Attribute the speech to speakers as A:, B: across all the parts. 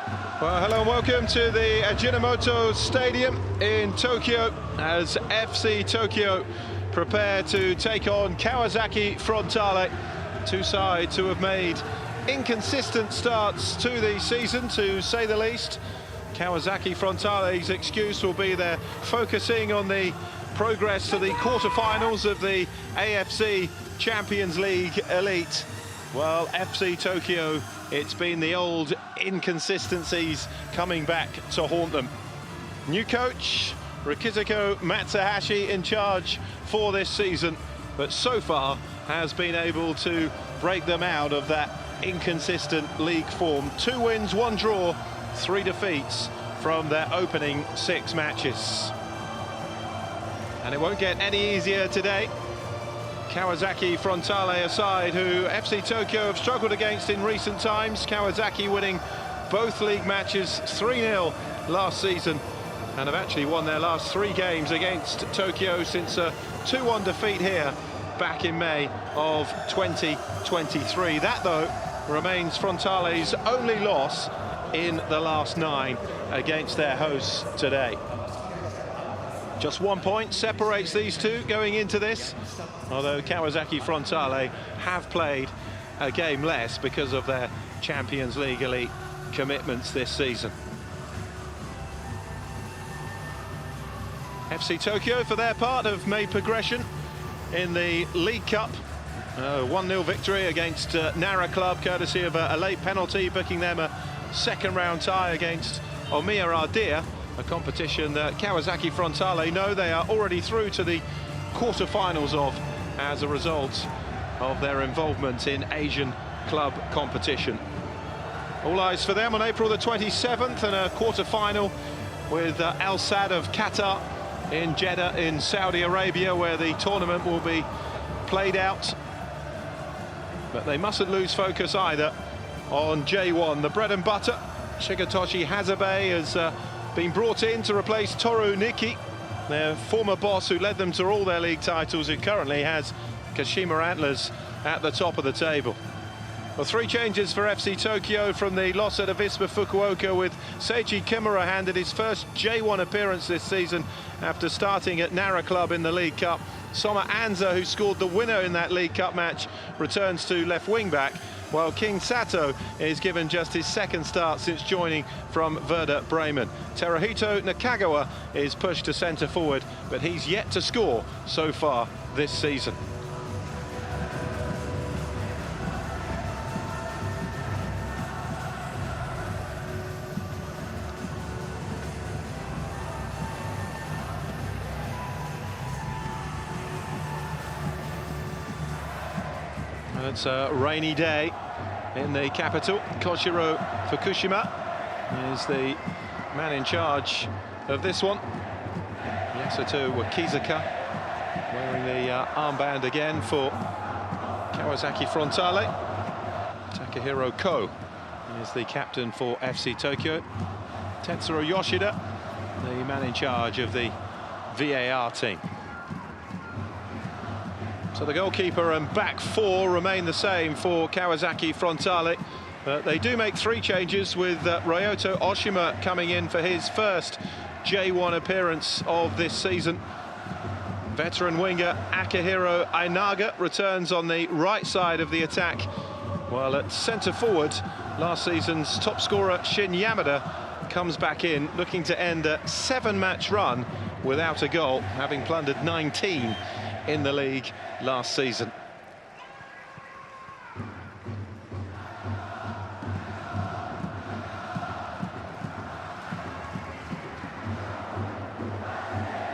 A: Well, hello and welcome to the Ajinomoto Stadium in Tokyo as FC Tokyo prepare to take on Kawasaki Frontale. Two sides who have made inconsistent starts to the season, to say the least. Kawasaki Frontale's excuse will be they're focusing on the progress to the quarterfinals of the AFC Champions League Elite. Well, FC Tokyo, it's been the old inconsistencies coming back to haunt them. New coach, Rikizuko Matsuhashi, in charge for this season, but so far has been able to break them out of that inconsistent league form. 2 wins, 1 draw, 3 defeats from their opening 6 matches. And it won't get any easier today. Kawasaki Frontale aside, who FC Tokyo have struggled against in recent times. Kawasaki winning both league matches 3-0 last season and have actually won their last 3 games against Tokyo since a 2-1 defeat here back in May of 2023. That, though, remains Frontale's only loss in the last 9 against their hosts today. Just 1 point separates these two going into this, although Kawasaki Frontale have played a game less because of their Champions League Elite commitments this season. FC Tokyo, for their part, have made progression in the League Cup. 1-0 victory against Nara Club, courtesy of a late penalty, booking them a second-round tie against Omiya Ardea, a competition that Kawasaki Frontale know they are already through to the quarter-finals of as a result of their involvement in Asian club competition. All eyes for them on April the 27th and a quarter-final with Al Sadd of Qatar in Jeddah in Saudi Arabia, where the tournament will be played out. But they mustn't lose focus either on J1, the bread and butter. Shigetoshi Hazabe has been brought in to replace Toru Niki, their former boss who led them to all their league titles, who currently has Kashima Antlers at the top of the table. Well, 3 changes for FC Tokyo from the loss at Avispa Fukuoka, with Seiji Kimura handed his first J1 appearance this season after starting at Nara Club in the League Cup. Soma Anza, who scored the winner in that League Cup match, returns to left wing-back, while King Sato is given just his 2nd start since joining from Werder Bremen. Teruhito Nakagawa is pushed to centre-forward, but he's yet to score so far this season. It's a rainy day in the capital. Koshiro Fukushima is the man in charge of this one. Yasuto Wakizuka wearing the armband again for Kawasaki Frontale. Takahiro Ko is the captain for FC Tokyo. Tetsuro Yoshida, the man in charge of the VAR team. So the goalkeeper and back 4 remain the same for Kawasaki Frontale. They do make 3 changes, with Ryoto Oshima coming in for his first J1 appearance of this season. Veteran winger Akihiro Ainaga returns on the right side of the attack, while at centre-forward, last season's top scorer Shin Yamada comes back in, looking to end a 7-match run without a goal, having plundered 19 in the league last season.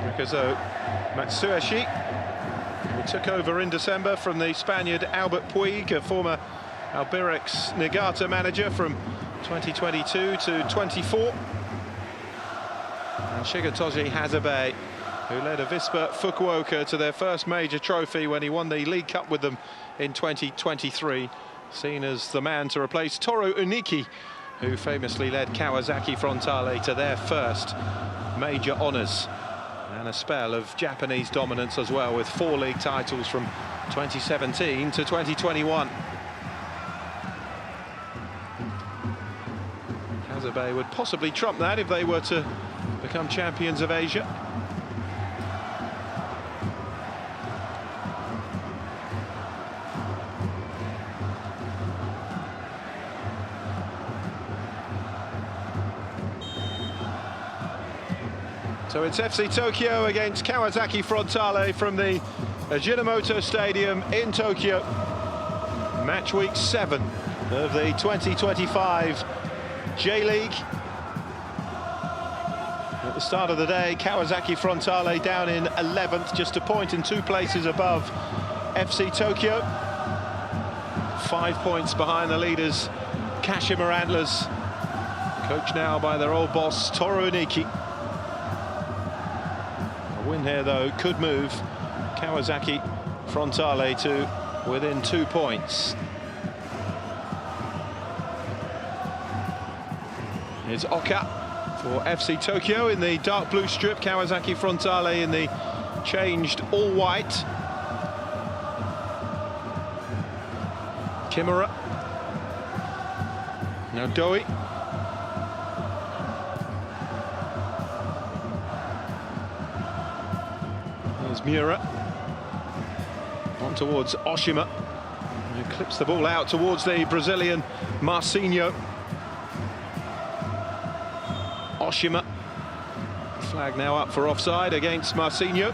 A: Rikuzo Matsuhashi, who took over in December from the Spaniard Albert Puig, a former Albirex Niigata manager from 2022 to 24. And Shigetoshi Hazabe, who led Avispa Fukuoka to their first major trophy when he won the League Cup with them in 2023, seen as the man to replace Toru Uniki, who famously led Kawasaki Frontale to their first major honours, and a spell of Japanese dominance as well, with 4 league titles from 2017 to 2021. Hasebe would possibly trump that if they were to become champions of Asia. So it's FC Tokyo against Kawasaki Frontale from the Ajinomoto Stadium in Tokyo. Match week 7 of the 2025 J-League. At the start of the day, Kawasaki Frontale down in 11th, just a point and 2 places above FC Tokyo. 5 points behind the leaders, Kashima Antlers, coached now by their old boss, Toru Iniki. A win here, though, could move Kawasaki Frontale to within 2 points. Here's Oka for FC Tokyo in the dark blue strip, Kawasaki Frontale in the changed all-white. Kimura. Now Doi. There's Miura. On towards Oshima. He clips the ball out towards the Brazilian Marcinho. Oshima. Flag now up for offside against Marcinho.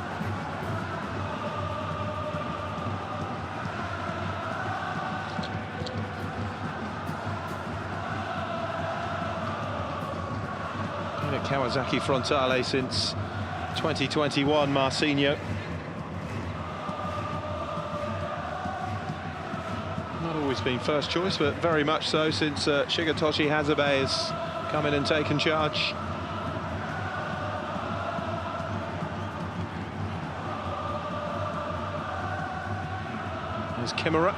A: Kawasaki Frontale since 2021, Marcinho. Not always been first choice, but very much so since Shigetoshi Hasebe has come in and taken charge. There's Kimura.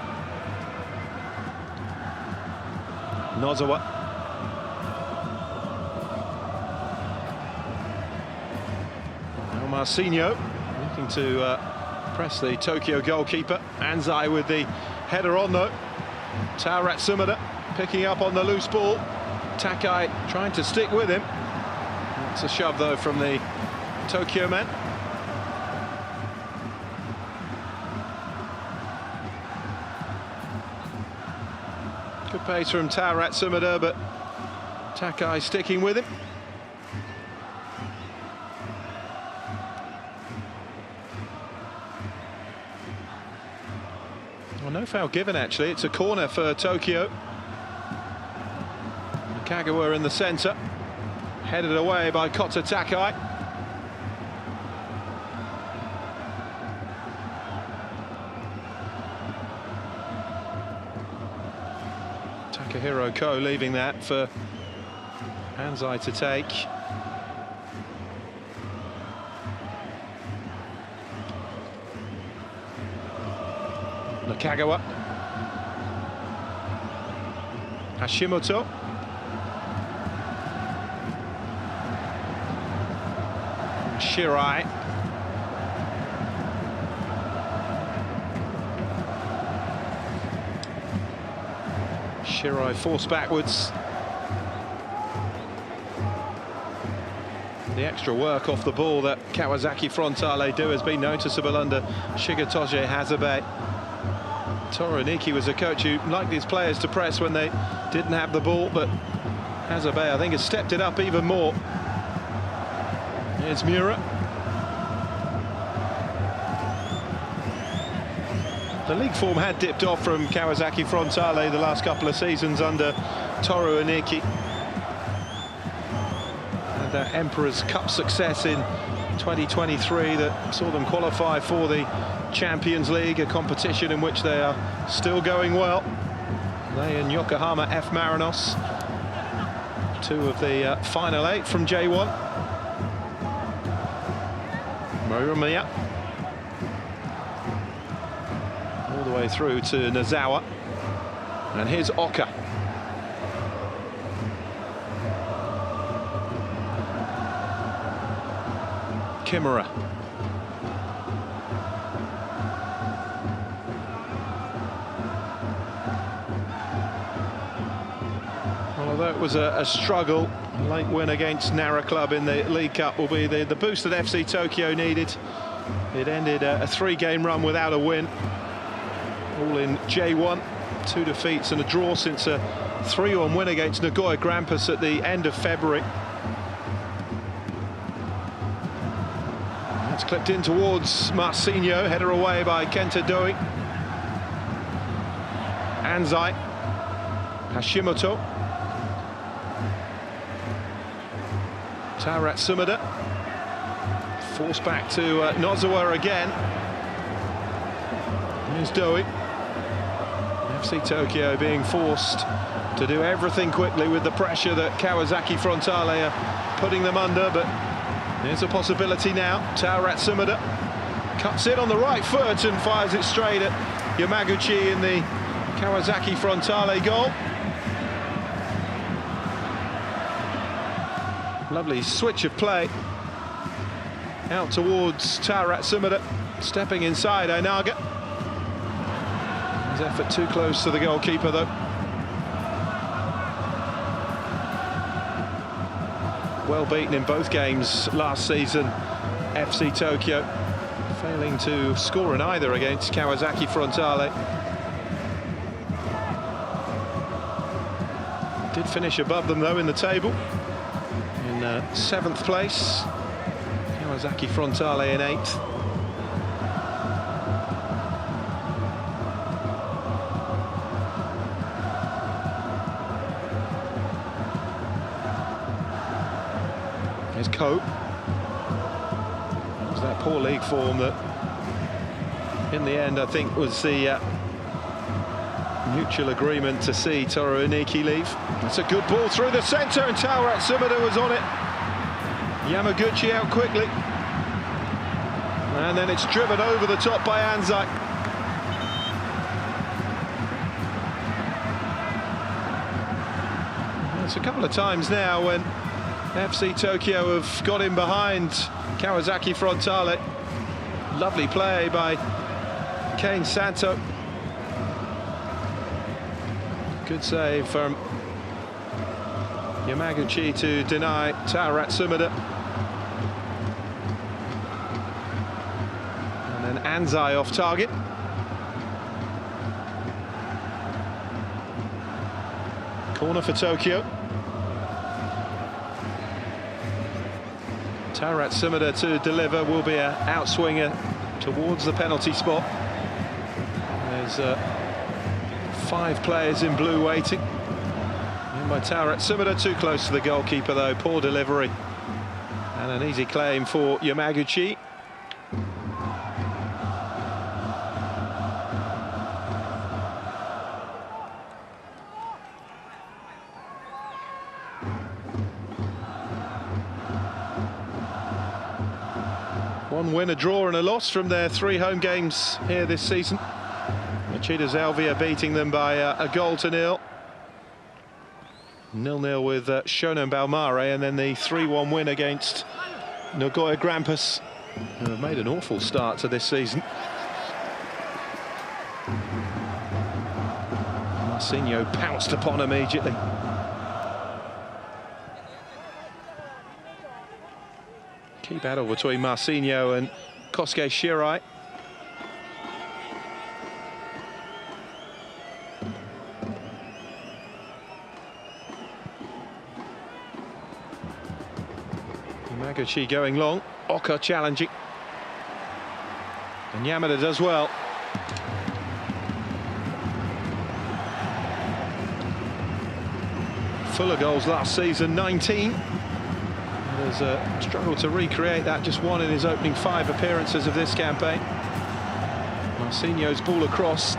A: Nozawa. Marcinho looking to press the Tokyo goalkeeper. Anzai with the header on, though. Tao Ratsumada picking up on the loose ball. Takai trying to stick with him. It's a shove, though, from the Tokyo man. Good pace from Tao Ratsumada, but Takai sticking with him. Well, no foul given, actually. It's a corner for Tokyo. Kagawa in the centre, headed away by Kota Takai. Takahiro Ko leaving that for Anzai to take. Nakagawa. Hashimoto. Shirai. Shirai forced backwards. The extra work off the ball that Kawasaki Frontale do has been noticeable under Shigetoshi Hasebe. Toru Iniki was a coach who liked his players to press when they didn't have the ball, but Hasebe, I think, has stepped it up even more. Here's Miura. The league form had dipped off from Kawasaki Frontale the last couple of seasons under Toru Iniki. And that Emperor's Cup success in 2023 that saw them qualify for the Champions League, a competition in which they are still going well. They and Yokohama F. Marinos, 2 of the final 8 from J1. Muramiya. All the way through to Nozawa. And here's Oka. Kimura. Although it was a struggle, a late win against Nara Club in the League Cup will be the boost that FC Tokyo needed. It ended a 3-game run without a win, all in J1, 2 defeats and a draw since a 3-1 win against Nagoya Grampus at the end of February. That's clipped in towards Marcinho, header away by Kenta Doi. Anzai, Hashimoto, Tarat Sumida, forced back to Nozawa again. Here's Doi. FC Tokyo being forced to do everything quickly with the pressure that Kawasaki Frontale are putting them under, but there's a possibility now. Tarat Sumida cuts in on the right foot and fires it straight at Yamaguchi in the Kawasaki Frontale goal. Lovely switch of play out towards Tarat Sumida, stepping inside Onaga. His effort too close to the goalkeeper though. Well beaten in both games last season, FC Tokyo, failing to score in either against Kawasaki Frontale. Did finish above them though in the table, in 7th place. Kawasaki Frontale in 8th. Here's Cope. It was that poor league form that, in the end, I think was the mutual agreement to see Toru Iniki leave. That's a good ball through the centre, and Tarat Sumida was on it. Yamaguchi out quickly. And then it's driven over the top by Anzai. It's a couple of times now when FC Tokyo have got in behind Kawasaki Frontale. Lovely play by Kane Santo. Good save from Yamaguchi to deny Tarat Sumida. And then Anzai off target. Corner for Tokyo. Tarat Sumida to deliver, will be an outswinger towards the penalty spot. There's 5 players in blue waiting. In by Tarat Sumida, too close to the goalkeeper though, poor delivery. And an easy claim for Yamaguchi. One win, a draw and a loss from their 3 home games here this season. Machida Zelvia beating them by a goal to 0. 0-0 with Shonan Bellmare, and then the 3-1 win against Nagoya Grampus, who have made an awful start to this season. Marcinho pounced upon immediately. Key battle between Marcinho and Kosuke Shirai. Yamaguchi going long, Oka challenging. And Yamada does well. Fuller goals last season, 19. There's struggled to recreate that, just 1 in his opening 5 appearances of this campaign. Marcinho's ball across.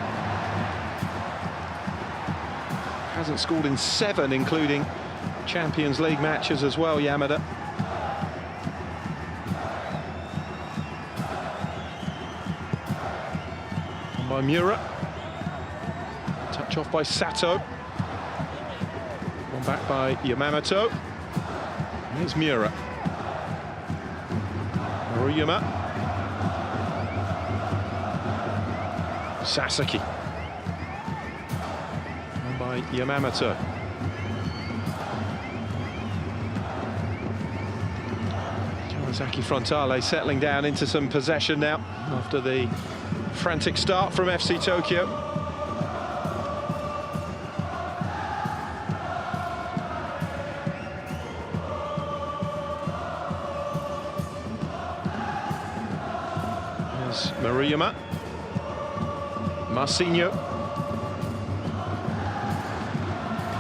A: Hasn't scored in 7, including Champions League matches as well, Yamada. And by Miura. Touch off by Sato. One back by Yamamoto. Here's Miura. Maruyama. Sasaki. And by Yamamoto. Kawasaki Frontale settling down into some possession now after the frantic start from FC Tokyo. There's Maruyama, Marcinho,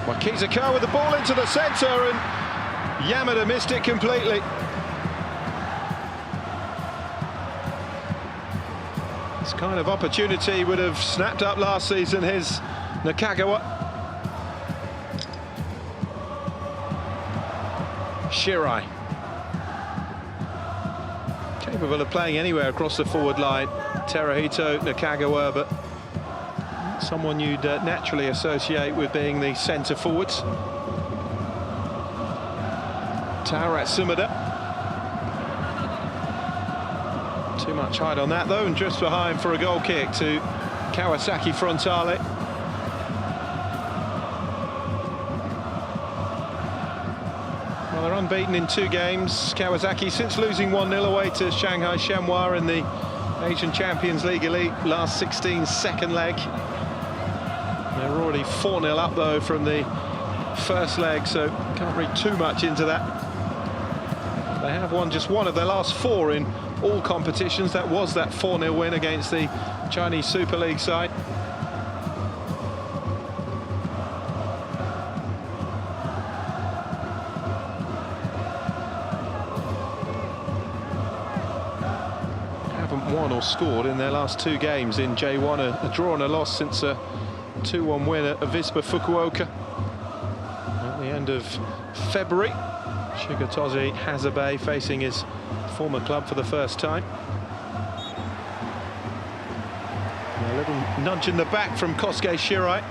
A: Wakizaka with the ball into the centre, and Yamada missed it completely. This kind of opportunity would have snapped up last season, his Nakagawa. Shirai. Capable of playing anywhere across the forward line. Teruhito Nakagawa, but someone you'd naturally associate with being the centre forwards. Taorat Sumida. Too much height on that though, and just behind for a goal kick to Kawasaki Frontale. Well, they're unbeaten in 2 games, Kawasaki, since losing 1-0 away to Shanghai Shenhua in the Asian Champions League Elite last 16 second leg. They're already 4-0 up though from the first leg, so can't read too much into that. They have won just 1 of their last 4 in all competitions. That was that 4-0 win against the Chinese Super League side. Haven't won or scored in their last 2 games in J1, a draw and a loss since a 2-1 win at Avispa Fukuoka at the end of February. Shigatoshi Hazabe facing his former club for the first time. A little nudge in the back from Kosuke Shirai.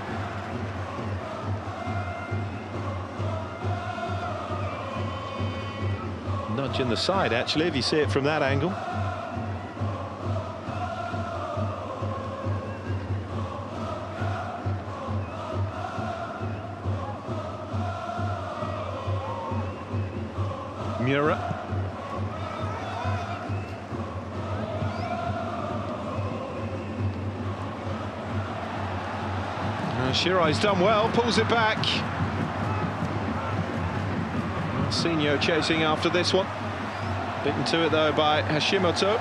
A: Nudge in the side, actually, if you see it from that angle. Miura. Shirai's done well, pulls it back. Marcinho chasing after this one. Beaten to it though by Hashimoto.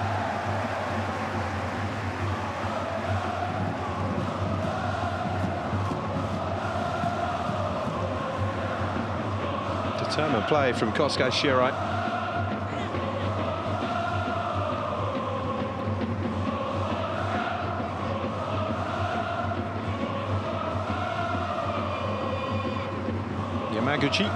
A: Determined play from Kosuke Shirai. Yamaguchi.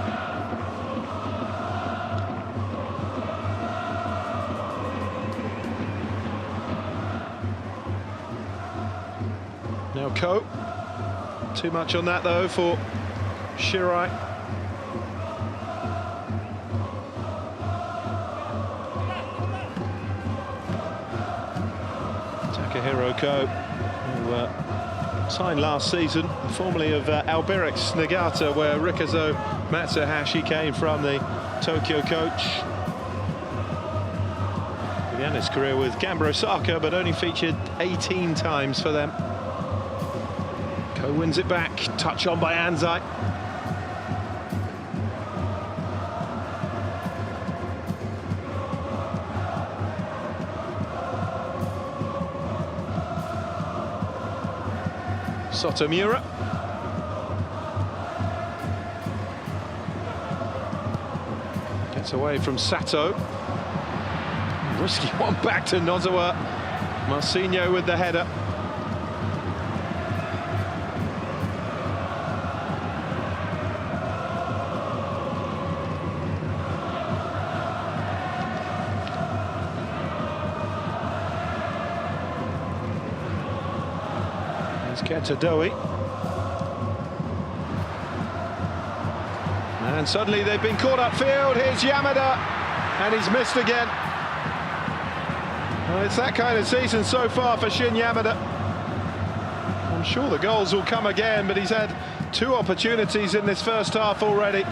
A: Now Ko. Too much on that though for Shirai. Takahiro Ko, who signed last season, formerly of Albirex Niigata, where Rikazo Matsuhashi came from, the Tokyo coach. Began his career with Gamba Osaka, but only featured 18 times for them. Ko wins it back, touch on by Anzai. Sotomura. Gets away from Sato. Risky one back to Nozawa. Marcinho with the header. Kentadoi. And suddenly they've been caught upfield. Here's Yamada, and he's missed again. Well, it's that kind of season so far for Shin Yamada. I'm sure the goals will come again, but he's had 2 opportunities in this first half already.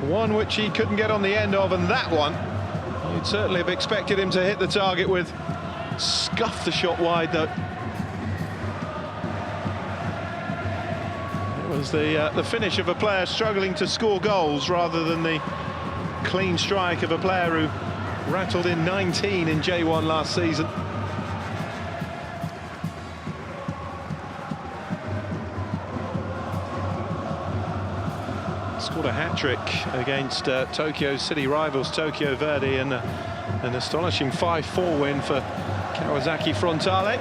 A: One which he couldn't get on the end of, and that one You'd certainly have expected him to hit the target with. Scuffed the shot wide, though. It was the finish of a player struggling to score goals rather than the clean strike of a player who rattled in 19 in J1 last season. Scored a hat-trick against Tokyo's city rivals Tokyo Verdy, and an astonishing 5-4 win for Kawasaki Frontale.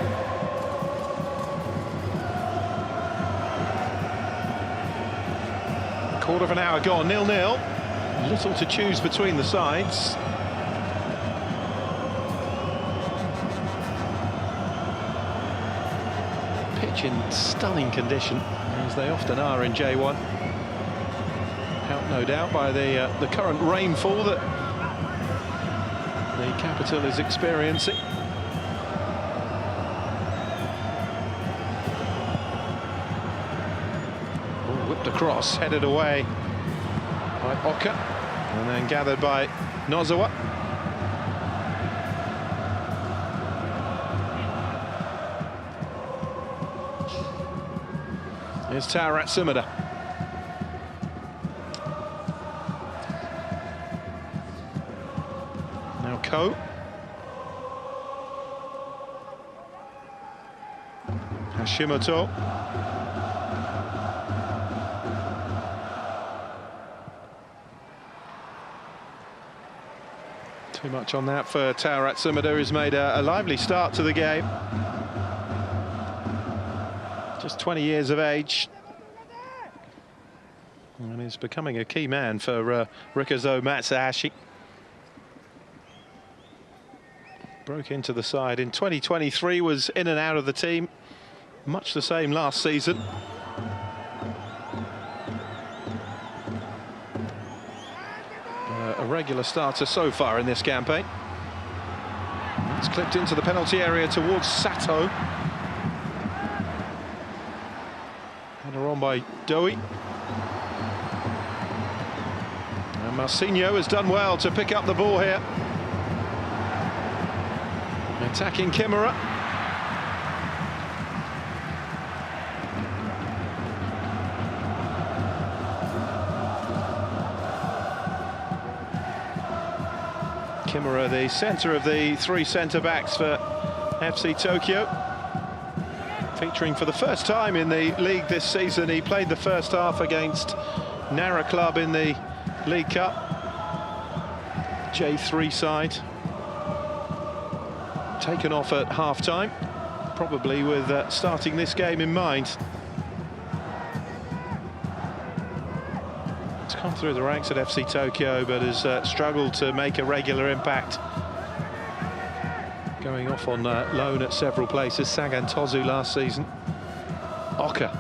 A: Quarter of an hour gone, 0-0. Little to choose between the sides. Pitch in stunning condition, as they often are in J1. Helped, no doubt, by the current rainfall that the capital is experiencing. Ball whipped across, headed away by Oka, and then gathered by Nozawa. Here's Tarat Sumida. Now Ko. Hashimoto. Too much on that for Tarat Sumida, who's made a lively start to the game. Just 20 years of age. And he's becoming a key man for Rikuzo Matsuhashi. Broke into the side in 2023, was in and out of the team. Much the same last season. A regular starter so far in this campaign. It's clipped into the penalty area towards Sato. Header on by Doi. And Marcinho has done well to pick up the ball here. Attacking Kimura. Kimura, the centre of the three centre-backs for FC Tokyo. Featuring for the first time in the league this season. He played the first half against Nara Club in the League Cup. J3 side. Taken off at half-time, probably with starting this game in mind. It's come through the ranks at FC Tokyo, but has struggled to make a regular impact. Going off on loan at several places, Sagan Tozu last season. Oka.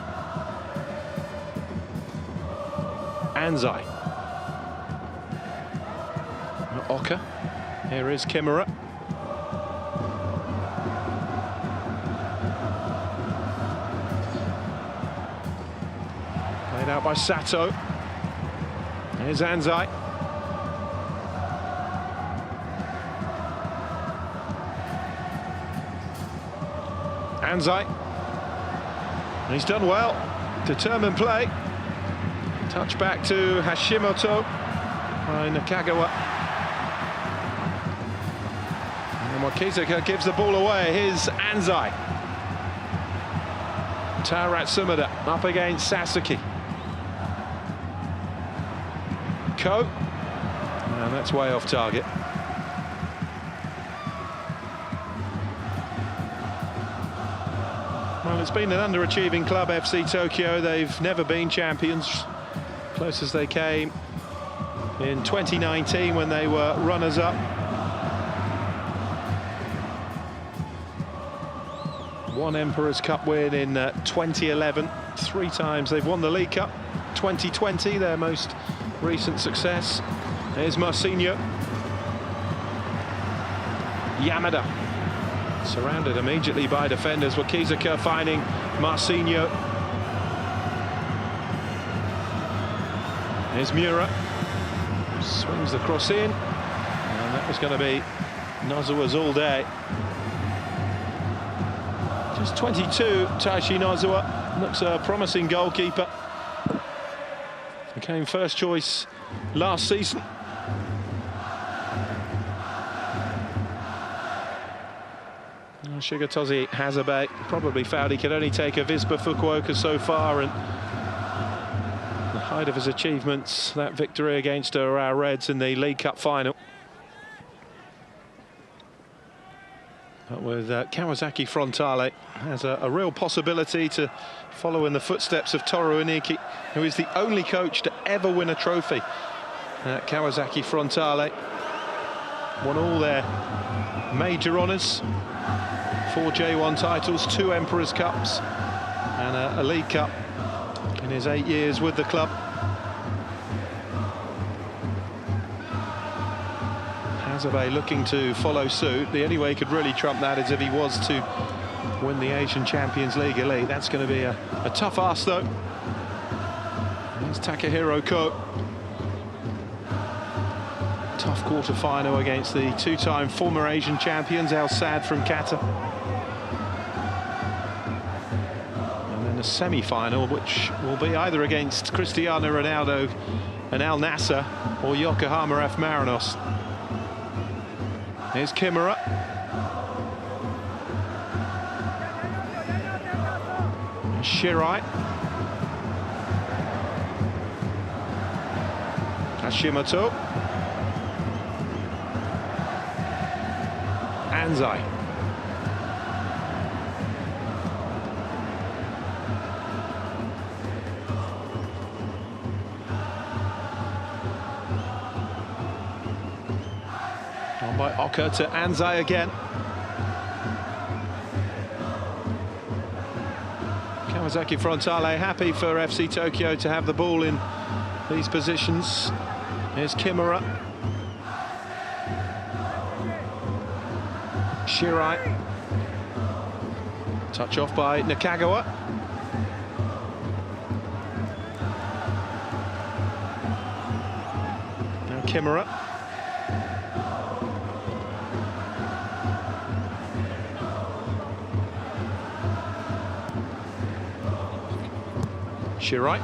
A: Anzai. Oka. Here is Kimura. Played out by Sato. Here's Anzai. Anzai. He's done well. Determined play. Touch back to Hashimoto by Nakagawa. And Wakizuka gives the ball away. Here's Anzai. Tarat Sumida up against Sasaki. Ko. And that's way off target. Well, it's been an underachieving club, FC Tokyo. They've never been champions. Close as they came in 2019 when they were runners-up. One Emperor's Cup win in 2011. 3 times they've won the League Cup. 2020, their most recent success. There's Marcinho. Yamada. Surrounded immediately by defenders. Wakizuka finding Marcinho. There's Miura. Swings the cross in. And That was going to be Nozawa's all day. Just 22, Taishi Nozawa. Looks a promising goalkeeper. Became first choice last season. Shigetoshi Hazabe probably found he could only take a Vispa Fukuoka so far, and the height of his achievements, that victory against our Reds in the League Cup final. But with Kawasaki Frontale, has a real possibility to follow in the footsteps of Toru Iniki, who is the only coach to ever win a trophy at Kawasaki Frontale. Won all their major honours. 4 J1 titles, 2 Emperor's Cups, and a League Cup in his 8 years with the club. Hazabe looking to follow suit. The only way he could really trump that is if he was to win the Asian Champions League elite. That's going to be a tough ask, though. Here's Takahiro Ko. Tough quarter-final against the 2-time former Asian champions, Al Saad from Qatar. And then a semi-final, which will be either against Cristiano Ronaldo and Al Nassr or Yokohama F. Marinos. Here's Kimura. Shirai. Hashimoto. Anzai. On by Oka to Anzai again. Kawasaki Frontale happy for FC Tokyo to have the ball in these positions. Here's Kimura. Shirai. Touch off by Nakagawa. Now Kimura. Shirai.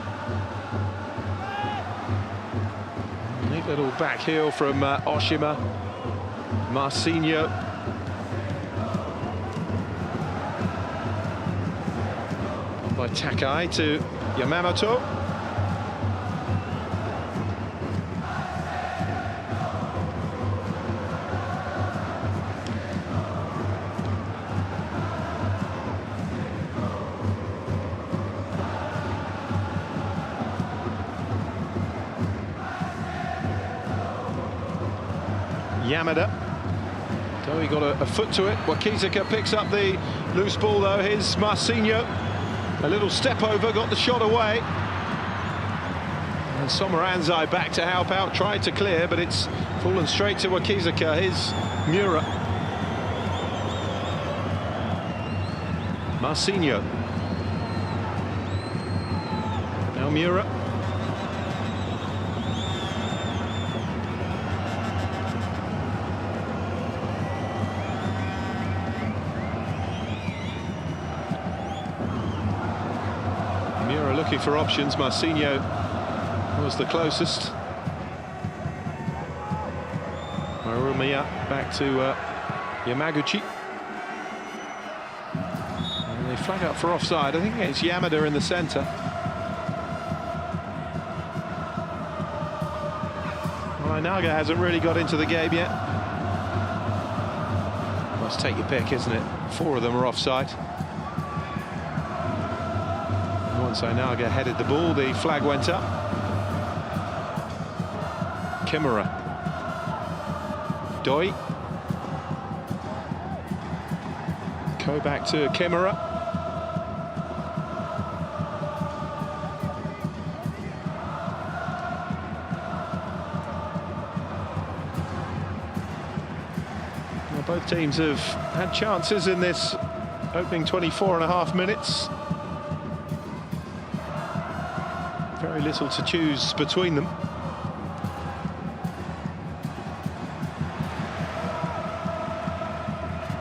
A: Neat little back heel from Oshima. Marcinho. By Takai to Yamamoto. Yamada. So he got a foot to it. Wakizaka picks up the loose ball though. Here's Marcinho. A little step over, got the shot away. And Soma Anzai back to help out, tried to clear, but it's fallen straight to Wakizaka. Here's Miura. Marcinho. Now Miura. Looking for options. Marcinho was the closest. Marumiya back to Yamaguchi. And they flag up for offside. I think it's Yamada in the centre. Well, Naga hasn't really got into the game yet. Must take your pick, isn't it? 4 of them are offside. Once Onaga headed the ball, the flag went up. Kimura. Doi. Go back to Kimura. Well, both teams have had chances in this opening 24.5 minutes. Very little to choose between them.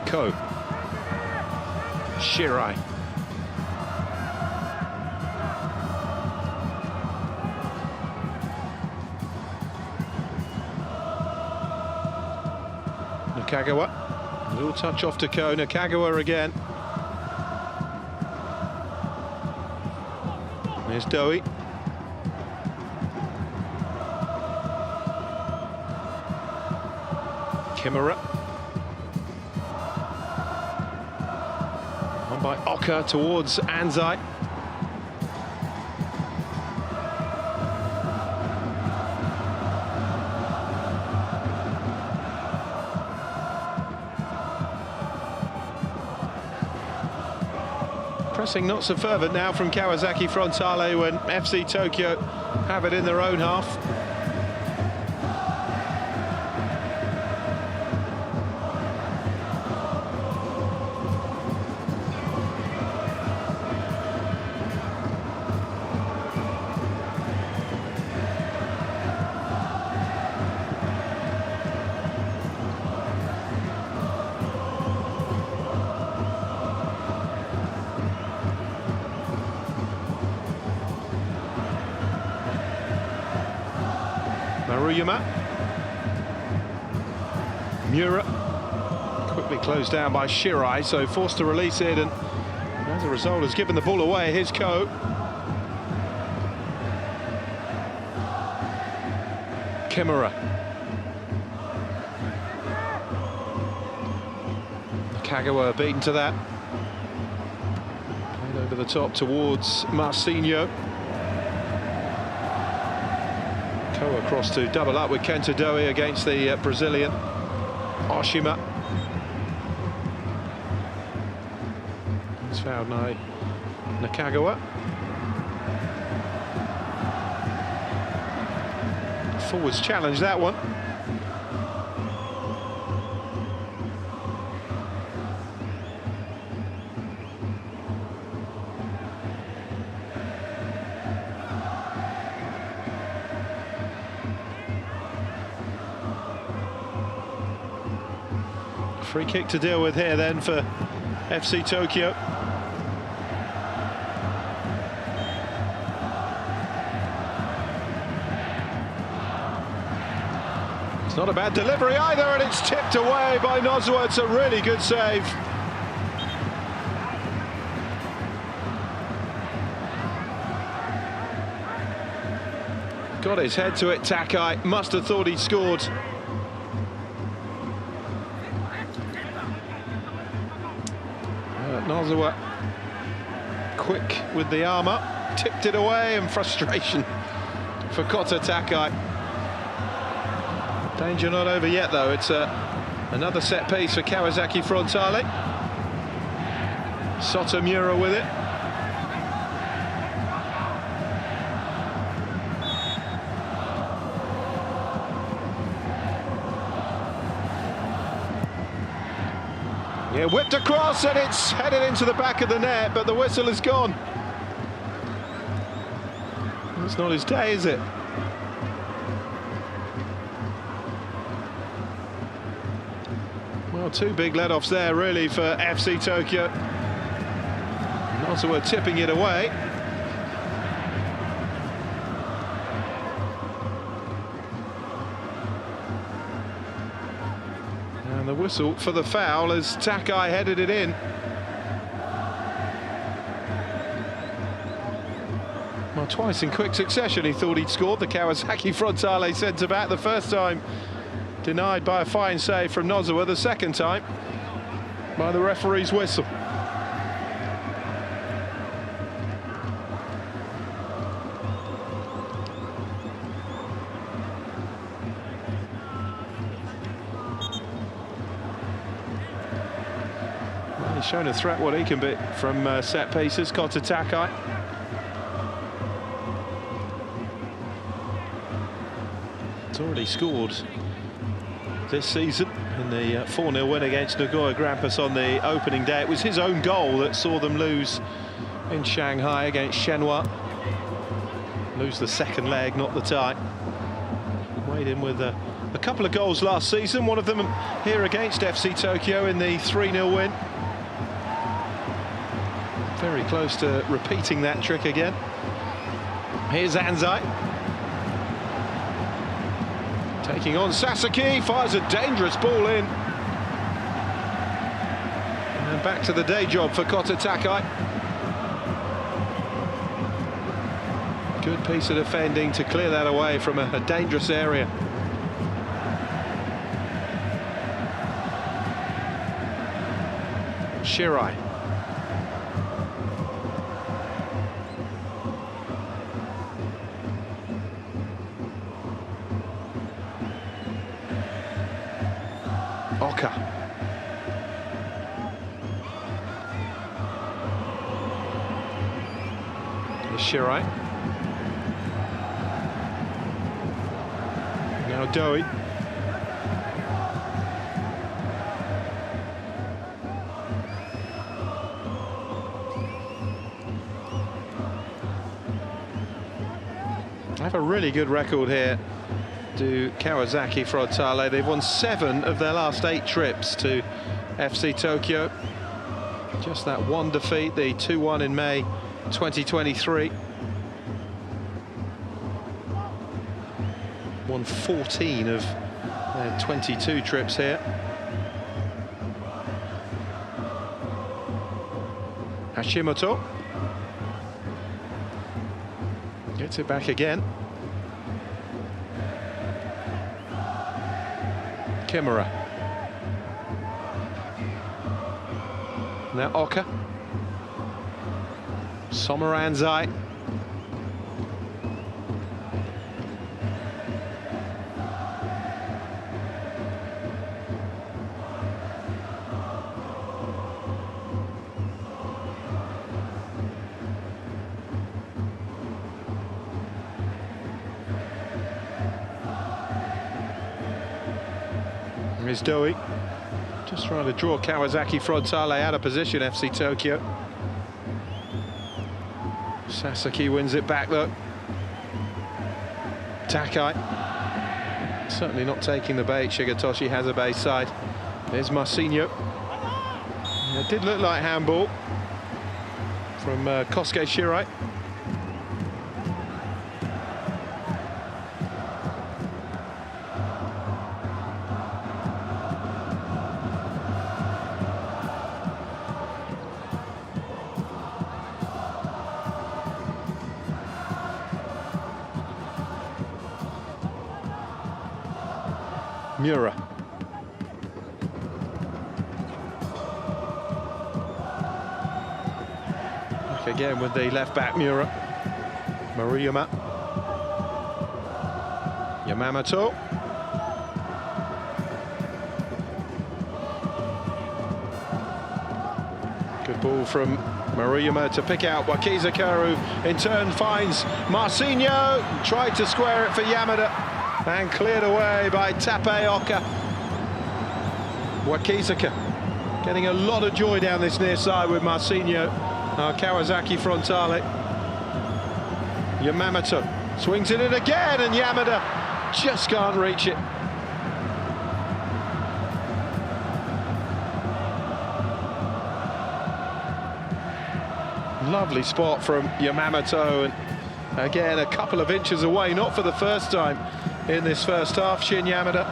A: Ko. Shirai. Nakagawa. A little touch off to Ko. Nakagawa again. There's Doi. Kimura. On by Oka towards Anzai. Pressing not so fervent now from Kawasaki Frontale when FC Tokyo have it in their own half. Maruyama. Miura. Quickly closed down by Shirai, so forced to release it, and as a result has given the ball away. Here's Ko. Kimura. Kagawa beaten to that. Played over the top towards Marcinho. Ko across to double up with Kenta Doi against the Brazilian Oshima. He's fouled now. Nakagawa. Forwards challenge that one. Free kick to deal with here then for FC Tokyo. It's not a bad delivery either, and it's tipped away by Nozawa. It's a really good save. Got his head to it, Takai. Must have thought he'd scored. Nozawa quick with the arm up, tipped it away, and frustration for Kota Takai. Danger not over yet though. It's another set piece for Kawasaki Frontale. Sotomura with it. Yeah, whipped across, and it's headed into the back of the net, but the whistle is gone. It's not his day, is it? Well, two big let-offs there, really, for FC Tokyo. Nozawa tipping it away. And the whistle for the foul as Takai headed it in. Well, twice in quick succession he thought he'd scored, the Kawasaki Frontale centre-back. The first time denied by a fine save from Nozawa, the second time by the referee's whistle. He's shown a threat what he can be from set pieces. Kota Takai. He's already scored this season in the 4-0 win against Nagoya Grampus on the opening day. It was his own goal that saw them lose in Shanghai against Shenhua. Lose the second leg, not the tie. weighed in with a couple of goals last season, one of them here against FC Tokyo in the 3-0 win. Very close to repeating that trick again. Here's Anzai. Taking on Sasaki, fires a dangerous ball in. And back to the day job for Kota Takai. Good piece of defending to clear that away from a dangerous area. Shirai. Oka. Shirai. Now Doi. They have a really good record here, do Kawasaki Frontale. They've won 7 of their last 8 trips to FC Tokyo. Just that one defeat, the 2-1 in May 2023. Won 14 of their 22 trips here. Ajinomoto gets it back again. Kimura. Now Oka. Someranzai. Here's Doi. Just trying to draw Kawasaki Frontale out of position, FC Tokyo. Sasaki wins it back though. Takai. Certainly not taking the bait. Shigetoshi has a base side. There's Marcinho. It did look like handball from Kosuke Shirai. Miura. Back again with the left back Miura. Maruyama. Yamamoto. Good ball from Maruyama to pick out Wakizaka, who in turn finds Marcinho. Tried to square it for Yamada. And cleared away by Tapeoka. Wakizaka getting a lot of joy down this near side with Marcinho. Kawasaki Frontale. Yamamoto swings it in again, and Yamada just can't reach it. Lovely spot from Yamamoto, and again a couple of inches away, not for the first time in this first half. Shin Yamada.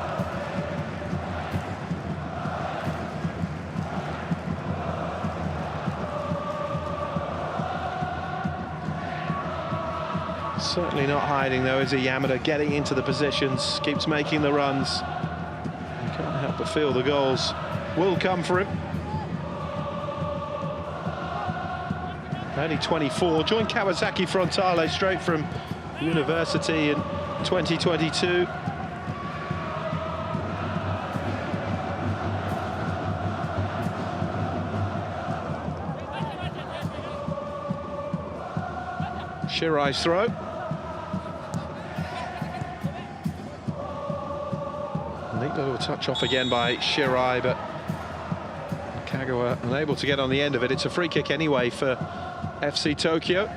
A: Certainly not hiding though, is he? Yamada getting into the positions, keeps making the runs. You can't help but feel the goals will come for him. Only 24, joined Kawasaki Frontale straight from university in 2022. Shirai's throw. Neat little touch off again by Shirai, but Kagawa unable to get on the end of it. It's a free kick anyway for FC Tokyo.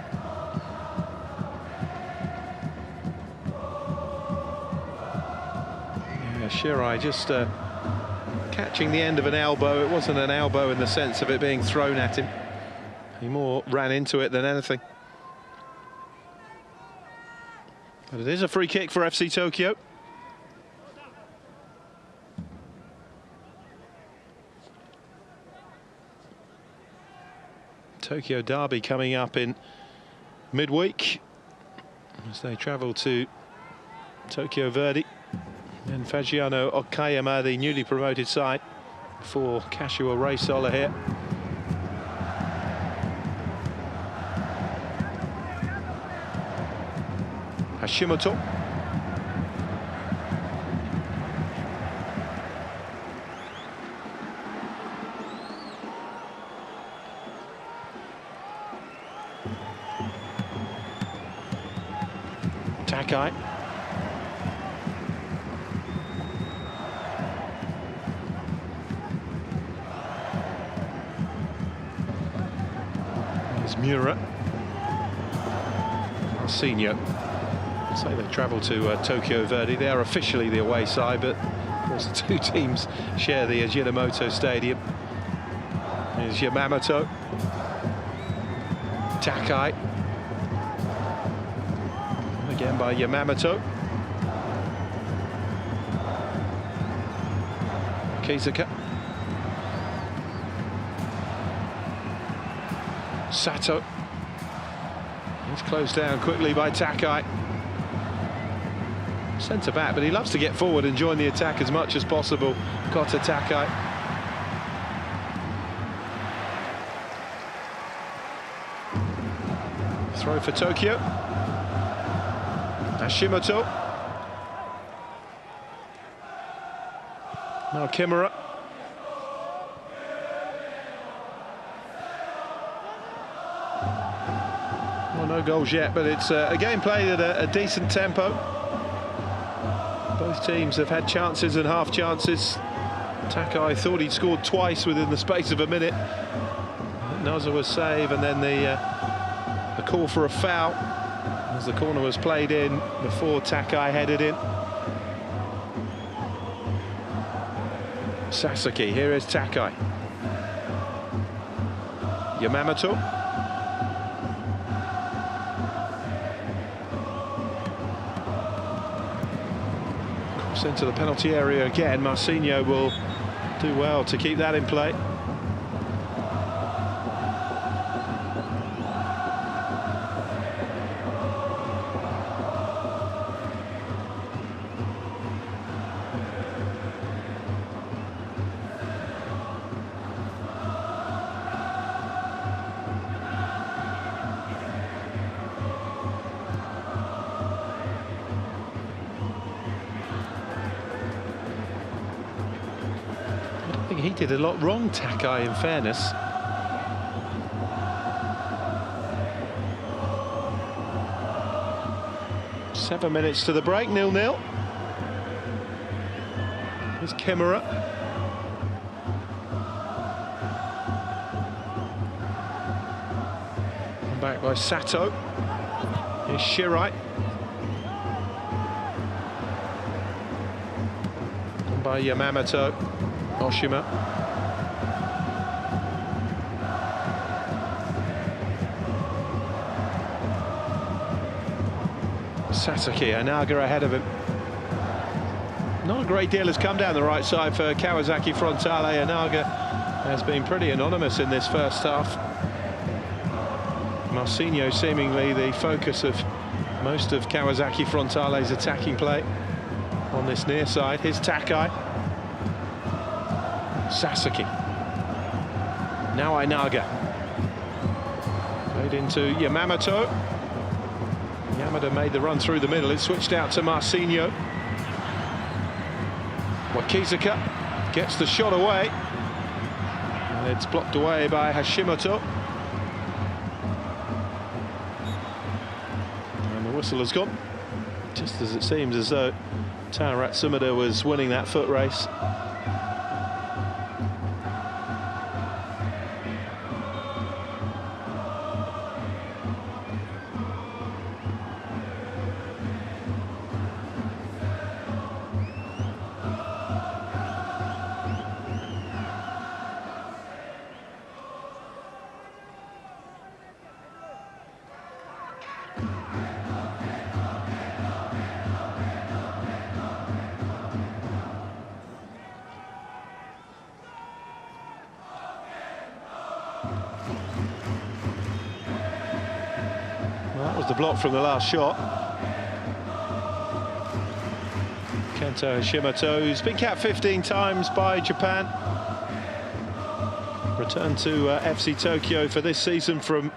A: Shirai just catching the end of an elbow. It wasn't an elbow in the sense of it being thrown at him. He more ran into it than anything. But it is a free kick for FC Tokyo. Tokyo derby coming up in midweek as they travel to Tokyo Verdy and Fagiano Okayama, the newly promoted side, for Kashiwa Reisola here. Hashimoto. Takai. There's Mura. Senior. Say they travel to Tokyo Verdy. They are officially the away side, but of course the two teams share the Ajinomoto Stadium. Here's Yamamoto. Takai. Again by Yamamoto. Kizuka. Sato. It's closed down quickly by Takai. Centre back, but he loves to get forward and join the attack as much as possible. Kota Takai. Throw for Tokyo. Hashimoto. Now Kimura. Well, no goals yet, but it's a game played at a decent tempo. Both teams have had chances and half chances. Takai thought he'd scored twice within the space of a minute. Nozawa's save, and then the call for a foul as the corner was played in before Takai headed in. Sasaki, here is Takai. Yamamoto. Into the penalty area again. Marcinho will do well to keep that in play. He did a lot wrong, Takai, in fairness. Seven minutes to the break, 0-0. Here's Kimura. Back by Sato. Here's Shirai. And by Yamamoto. Oshima. Sasaki, Anaga ahead of him. Not a great deal has come down the right side for Kawasaki Frontale. Anaga has been pretty anonymous in this first half. Marcinho seemingly the focus of most of Kawasaki Frontale's attacking play on this near side. Here's Takai. Sasaki. Now Ainaga. Played into Yamamoto. Yamada made the run through the middle. It switched out to Marcinho. Wakizuka gets the shot away. And it's blocked away by Hashimoto. And the whistle has gone. Just as it seems as though Tarat Sumida was winning that foot race. was the block from the last shot. Kento Ajinomoto, who's been capped 15 times by Japan. Returned to FC Tokyo for this season from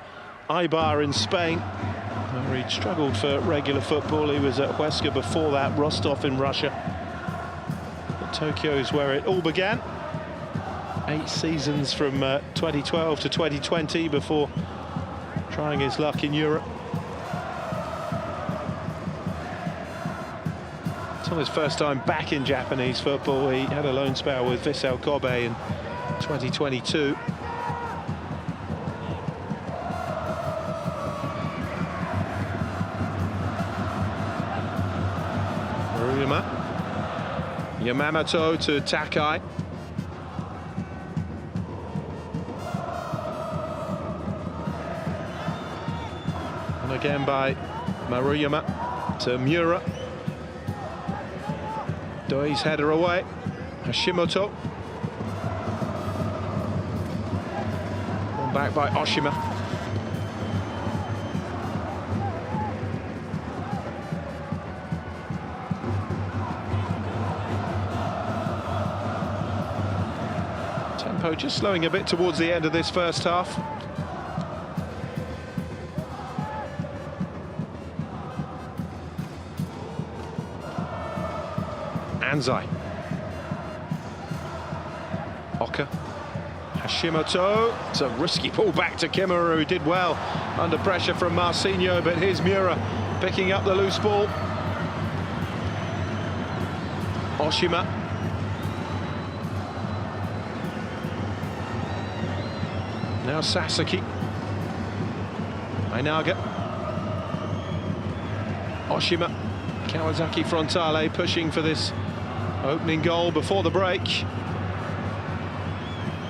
A: Eibar in Spain, where he'd struggled for regular football. He was at Huesca before that, Rostov in Russia. But Tokyo is where it all began. 8 seasons from 2012 to 2020 before trying his luck in Europe. It's on his first time back in Japanese football. He had a loan spell with Vissel Kobe in 2022. Maruyama. Yamamoto to Takai. And again by Maruyama to Miura. Doi's header away. Hashimoto. One back by Oshima. Tempo just slowing a bit towards the end of this first half. Anzai. Oka. Hashimoto. It's a risky pull back to Kimura, who did well under pressure from Marcinho, but here's Miura picking up the loose ball. Oshima. Now Sasaki. Ainaga. Oshima. Kawasaki Frontale pushing for this opening goal before the break.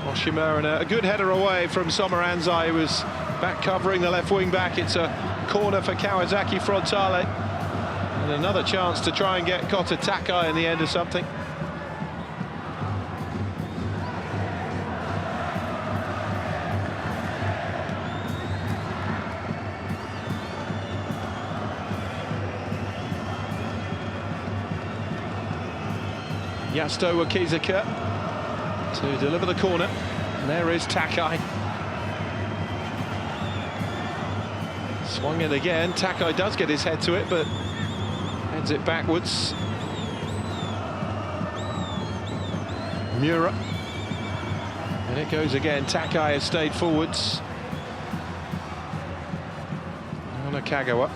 A: Oshima, and a good header away from Sommer Anzai, who was back covering the left wing back. It's a corner for Kawasaki Frontale. And another chance to try and get Kota Takai in the end of something. Yasuda J1 to deliver the corner. And there is Takai. Swung in again. Takai does get his head to it, but heads it backwards. Miura. And it goes again. Takai has stayed forwards. Nakagawa.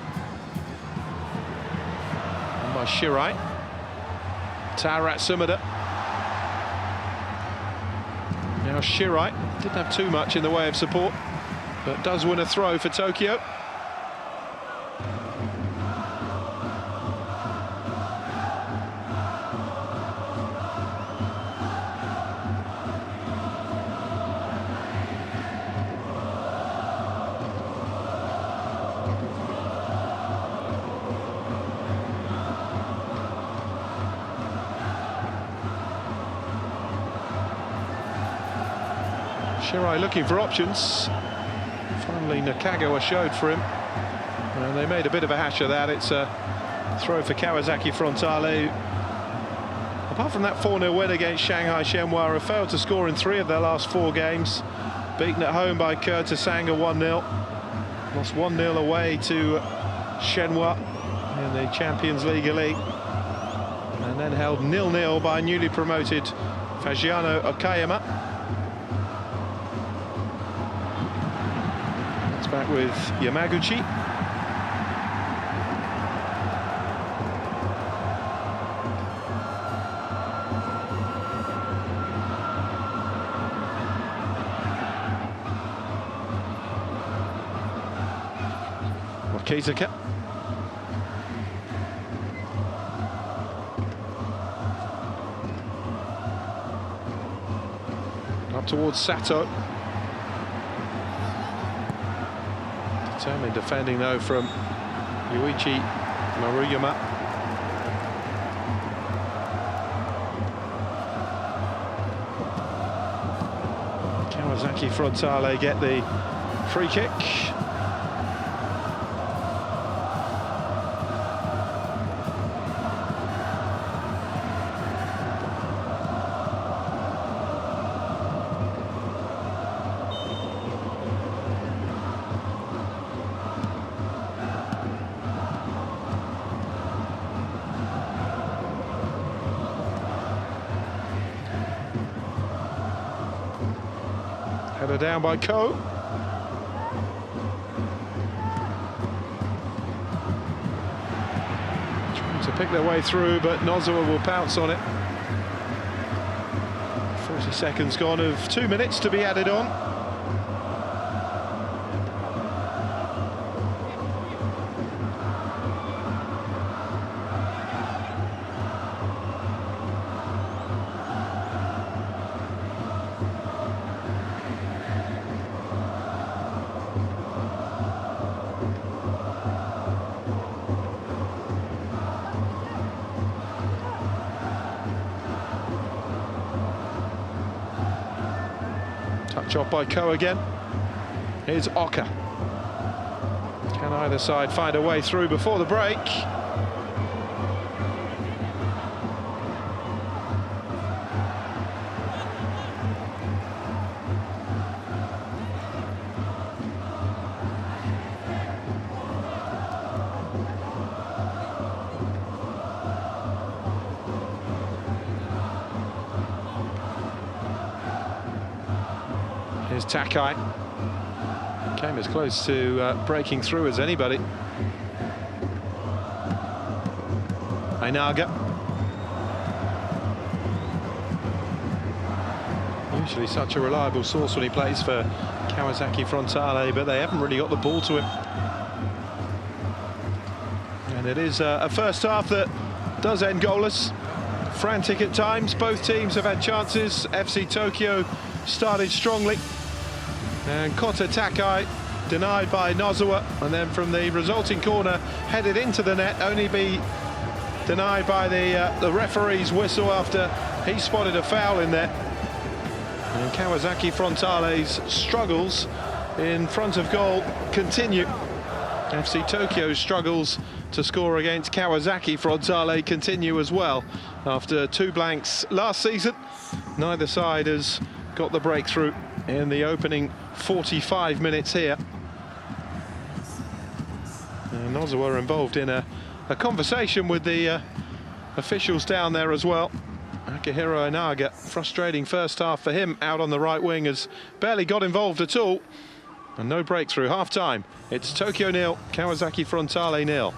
A: And by Shirai. Tarat Sumida. Now Shirai didn't have too much in the way of support, but does win a throw for Tokyo. Shirai looking for options. Finally, Nakagawa showed for him. And they made a bit of a hash of that. It's a throw for Kawasaki Frontale. Apart from that 4-0 win against Shanghai Shenhua, have failed to score in 3 of their last 4 games. Beaten at home by Kurtisanga 1-0. Lost 1-0 away to Shenhua in the Champions League Elite. And then held 0-0 by newly promoted Fagiano Okayama. Back with Yamaguchi. Wakizaka. Up towards Sato. Determined defending though from Yuichi Maruyama. Kawasaki Frontale get the free kick. Header down by Ko. Trying to pick their way through, but Nozawa will pounce on it. 40 seconds gone of 2 minutes to be added on. Touch off by Ko again. Here's Oka. Can either side find a way through before the break? Here's Takai. Came as close to breaking through as anybody. Ainaga. Usually such a reliable source when he plays for Kawasaki Frontale, but they haven't really got the ball to him. And it is a first half that does end goalless. Frantic at times, both teams have had chances. FC Tokyo started strongly. And Kota Takai denied by Nozawa, and then from the resulting corner headed into the net, only be denied by the referee's whistle after he spotted a foul in there. And Kawasaki Frontale's struggles in front of goal continue. FC Tokyo's struggles to score against Kawasaki Frontale continue as well. After 2 blanks last season, neither side has got the breakthrough in the opening 45 minutes here. And Nozawa involved in a conversation with the officials down there as well. Akihiro Ainaga, frustrating first half for him out on the right wing, has barely got involved at all. And no breakthrough, half-time. It's Tokyo 0, Kawasaki Frontale 0.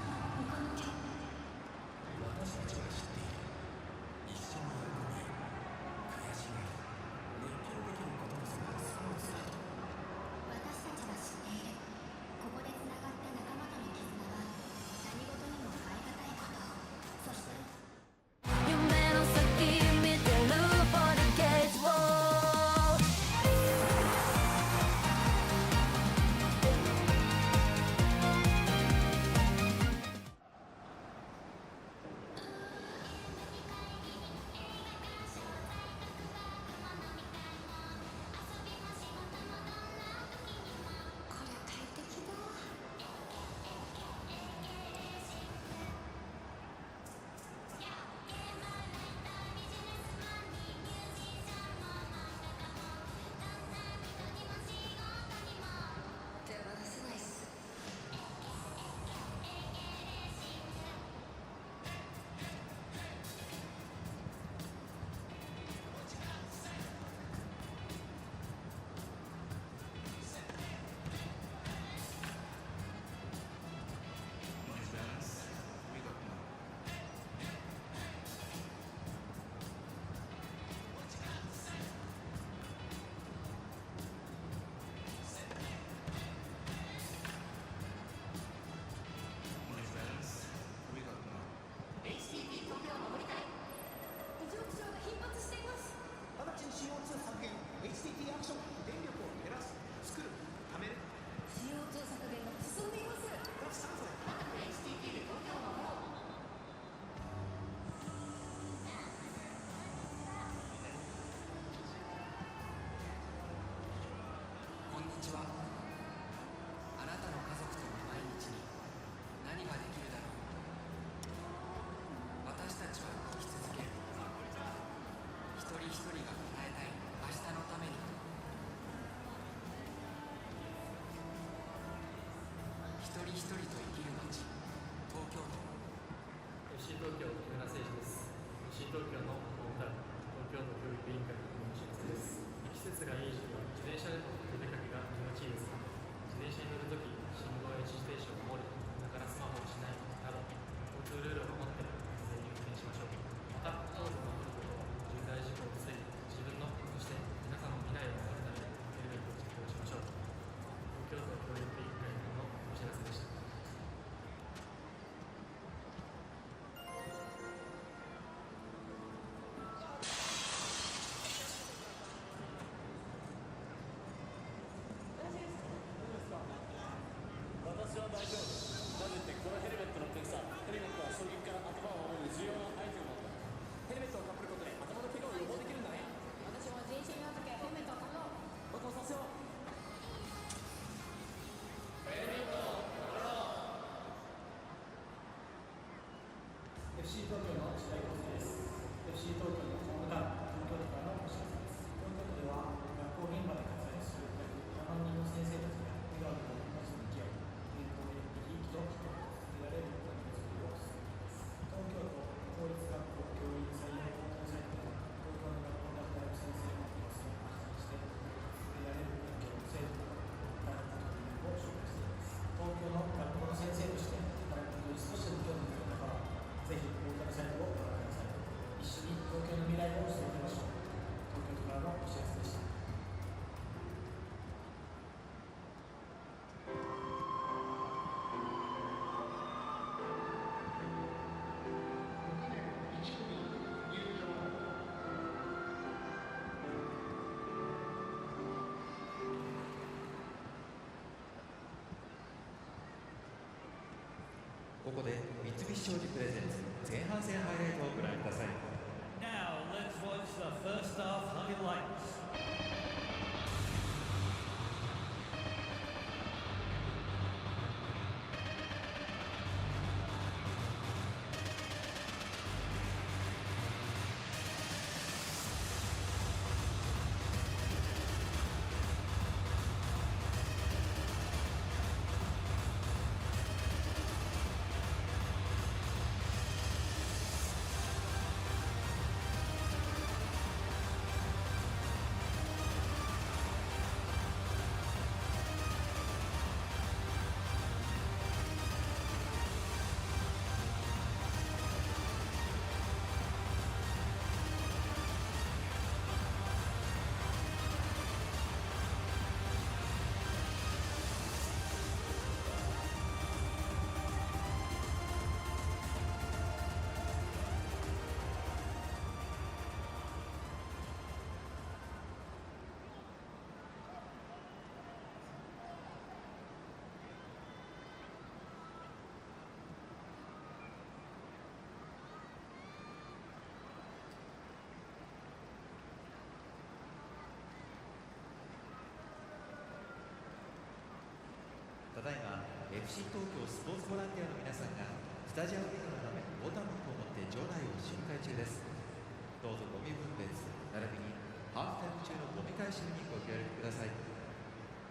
B: FC 東京木村選手です。FC 東京のホームタウン、東京都教育委員会の木村です。季節がいい時期は自転車でも
C: ここで三菱商事プレゼンツ前半戦ハイライトをご覧ください。
D: Now let's watch the first half highlights.
C: ただいま FC 東京スポーツボランティアの皆さんがスタジアムリーグのため横断幕を持って場内を周回中です。どうぞゴミ分別並びにハーフタイム中のゴミ回収にご協力ください。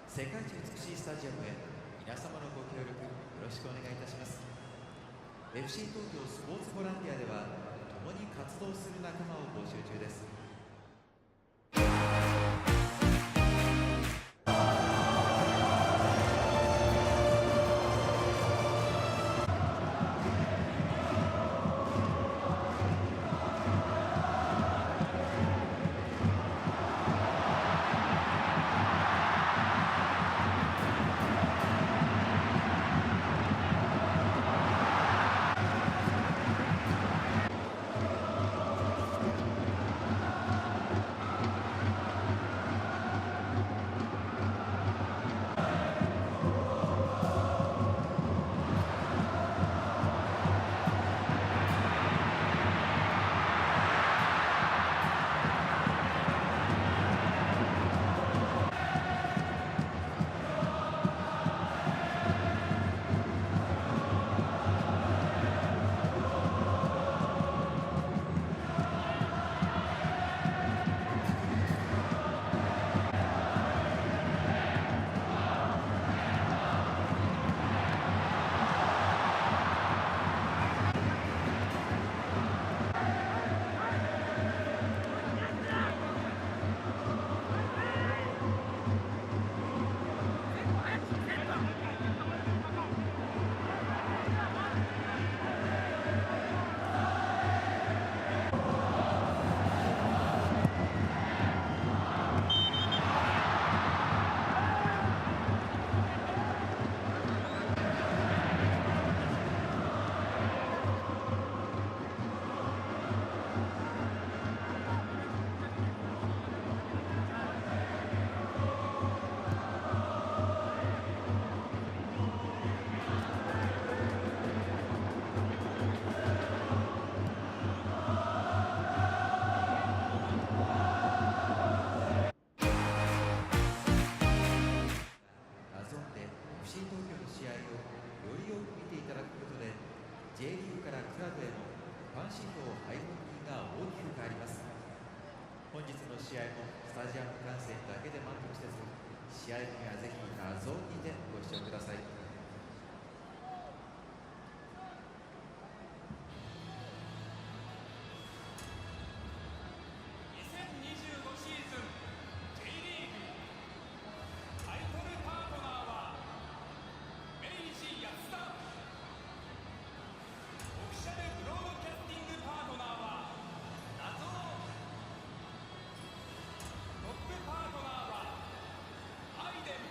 C: 世界一美しいスタジアムへ皆様のご協力よろしくお願いいたします。 FC 東京スポーツボランティアでは共に活動する仲間を募集中です。J リーグからクラブへのファン指標配分金が大きく変わります。本日の試合もスタジアム観戦だけで満足せず、試合にはぜひ画像にてご視聴ください。
E: 2025シーズン J リーグタイトルパートナーは明治安田、オフィシャルブロードキャスティングパートナーは謎トップパートナーはアイデン、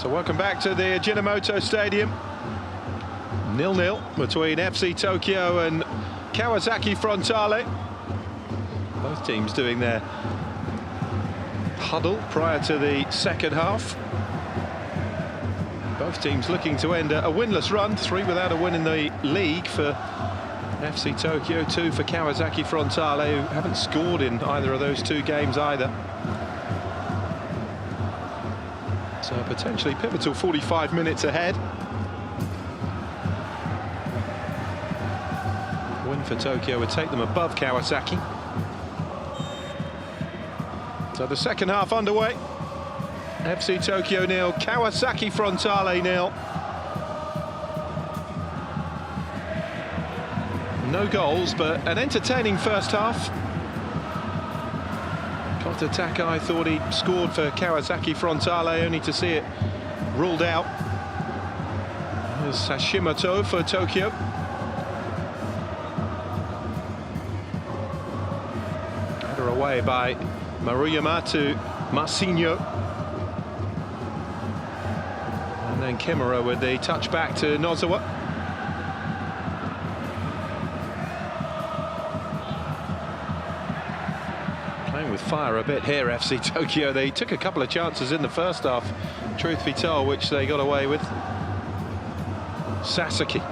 A: So welcome back to the Ajinomoto Stadium. 0-0 between FC Tokyo and Kawasaki Frontale. Both teams doing their huddle prior to the second half. Both teams looking to end a winless run, 3 without a win in the league for FC Tokyo, 2 for Kawasaki Frontale, who haven't scored in either of those 2 games either. So potentially pivotal 45 minutes ahead. Win for Tokyo would take them above Kawasaki. So the second half underway. FC Tokyo 0, Kawasaki Frontale 0. No goals, but an entertaining first half. Kota Takai thought he scored for Kawasaki Frontale, only to see it ruled out. There's Ajinomoto for Tokyo. Header away by Maruyama to Marcinho. And then Kimura with the touch back to Nozawa. With fire a bit here, FC Tokyo. They took a couple of chances in the first half, truth be told, which they got away with. Sasaki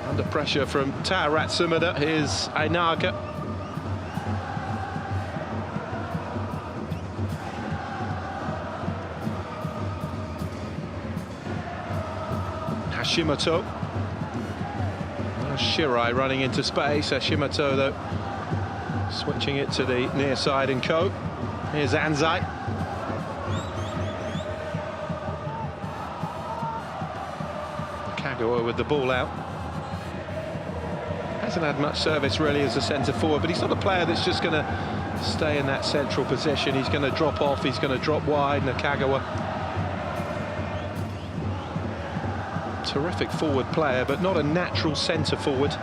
A: under pressure from Tara Ratsumada. Here's Ainaga. Hashimoto. Shirai running into space. Hashimoto, though, switching it to the near side and Ko. Here's Anzai. Kagawa with the ball out. Hasn't had much service really as a centre forward, but he's not a player that's just going to stay in that central position. He's going to drop off, he's going to drop wide. Nakagawa, terrific forward player, but not a natural centre forward.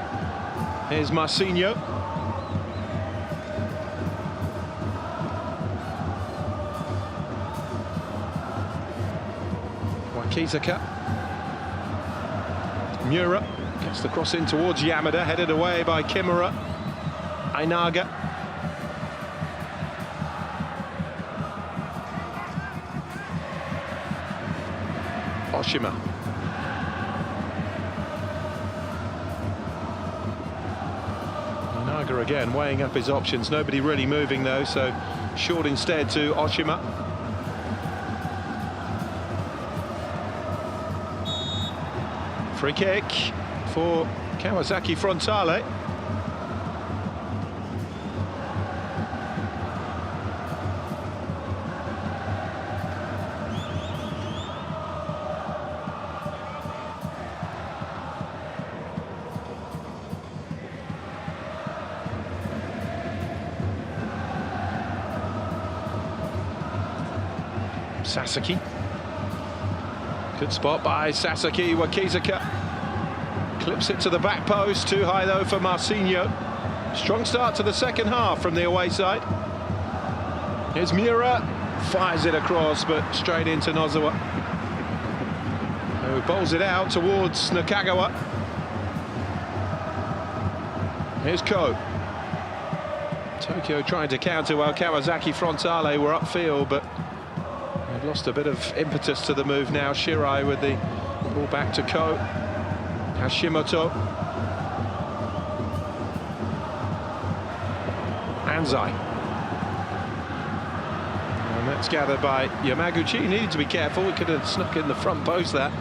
A: Here's Marcinho. Kizaka. Miura gets the cross in towards Yamada, headed away by Kimura. Ainaga. Oshima. Ainaga again weighing up his options. Nobody really moving though, so short instead to Oshima. Free kick for Kawasaki Frontale. Sasaki. Good spot by Sasaki. Wakizaka clips it to the back post. Too high though for Marcinho. Strong start to the second half from the away side. Here's Miura. Fires it across, but straight into Nozawa, who bowls it out towards Nakagawa. Here's Ko. Tokyo trying to counter while Kawasaki Frontale were upfield, but they've lost a bit of impetus to the move now. Shirai with the ball back to Ko. Hashimoto. Anzai. And that's gathered by Yamaguchi. He needed to be careful. He could have snuck in the front post there.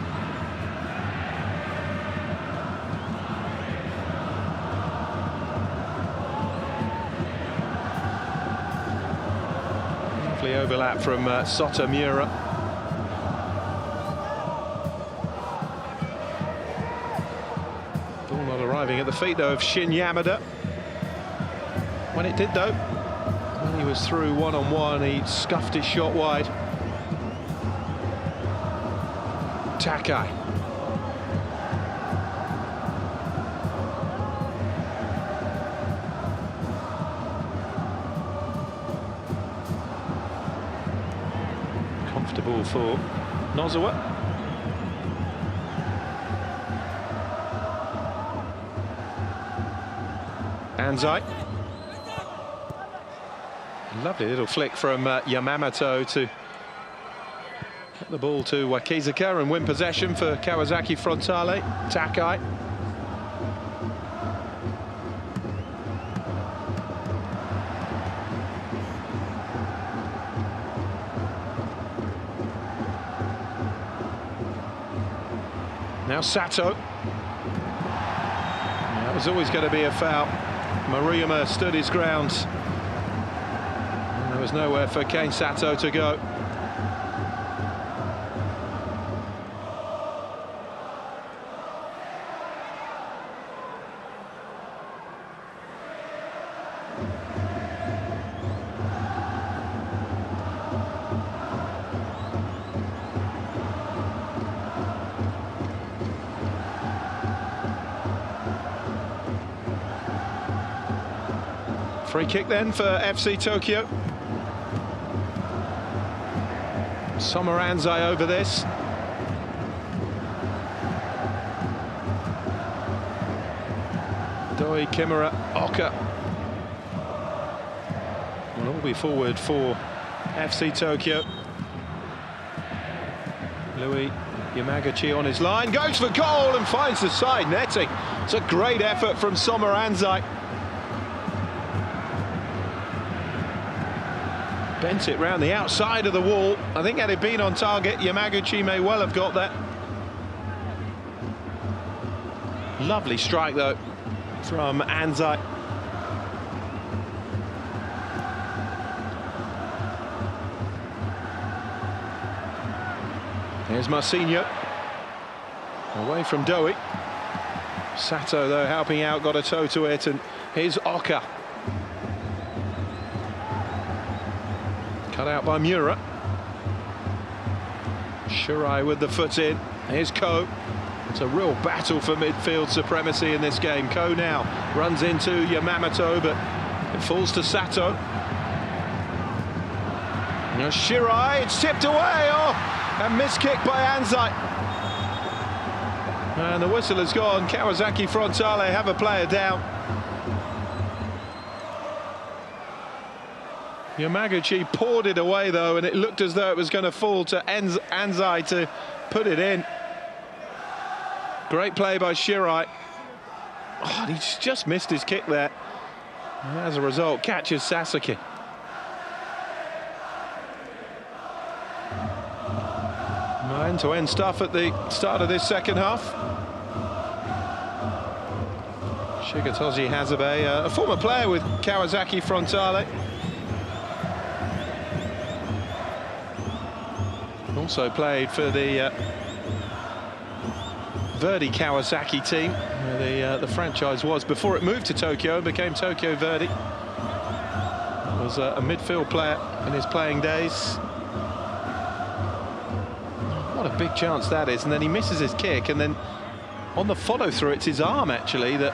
A: Lovely overlap from Sota Miura. Ball not arriving at the feet though of Shin Yamada. When it did though, when he was through one-on-one, he scuffed his shot wide. Takai. Comfortable for Nozawa. Anzai. Lovely little flick from Yamamoto to get the ball to Wakizuka and win possession for Kawasaki Frontale. Takai. Now Sato. That was always going to be a foul. Maruyama stood his ground. And there was nowhere for Kane Sato to go. Free kick then for FC Tokyo. Soma Anzai over this. Doi, Kimura, Oka. Will all be forward for FC Tokyo. Louis Yamaguchi on his line, goes for goal and finds the side netting. It's a great effort from Soma Anzai. Bent it round the outside of the wall. I think had it been on target, Yamaguchi may well have got that. Lovely strike though from Anzai. Here's Marcinho. Away from Doi. Sato though helping out, got a toe to it, and here's Oka. Cut out by Miura. Shirai with the foot in. Here's Ko. It's a real battle for midfield supremacy in this game. Ko now runs into Yamamoto, but it falls to Sato. Now Shirai, it's tipped away. Oh, a missed kick by Anzai. And the whistle has gone. Kawasaki Frontale have a player down. Yamaguchi poured it away though, and it looked as though it was going to fall to Anzai to put it in. Great play by Shirai. Oh, he just missed his kick there. And as a result, catches Sasaki. End-to-end stuff at the start of this second half. Shigetoshi Hazabe, a former player with Kawasaki Frontale. Also played for the Verdi Kawasaki team, where the franchise was before it moved to Tokyo and became Tokyo Verdi. Was a midfield player in his playing days. What a big chance that is, and then he misses his kick, and then on the follow-through it's his arm actually that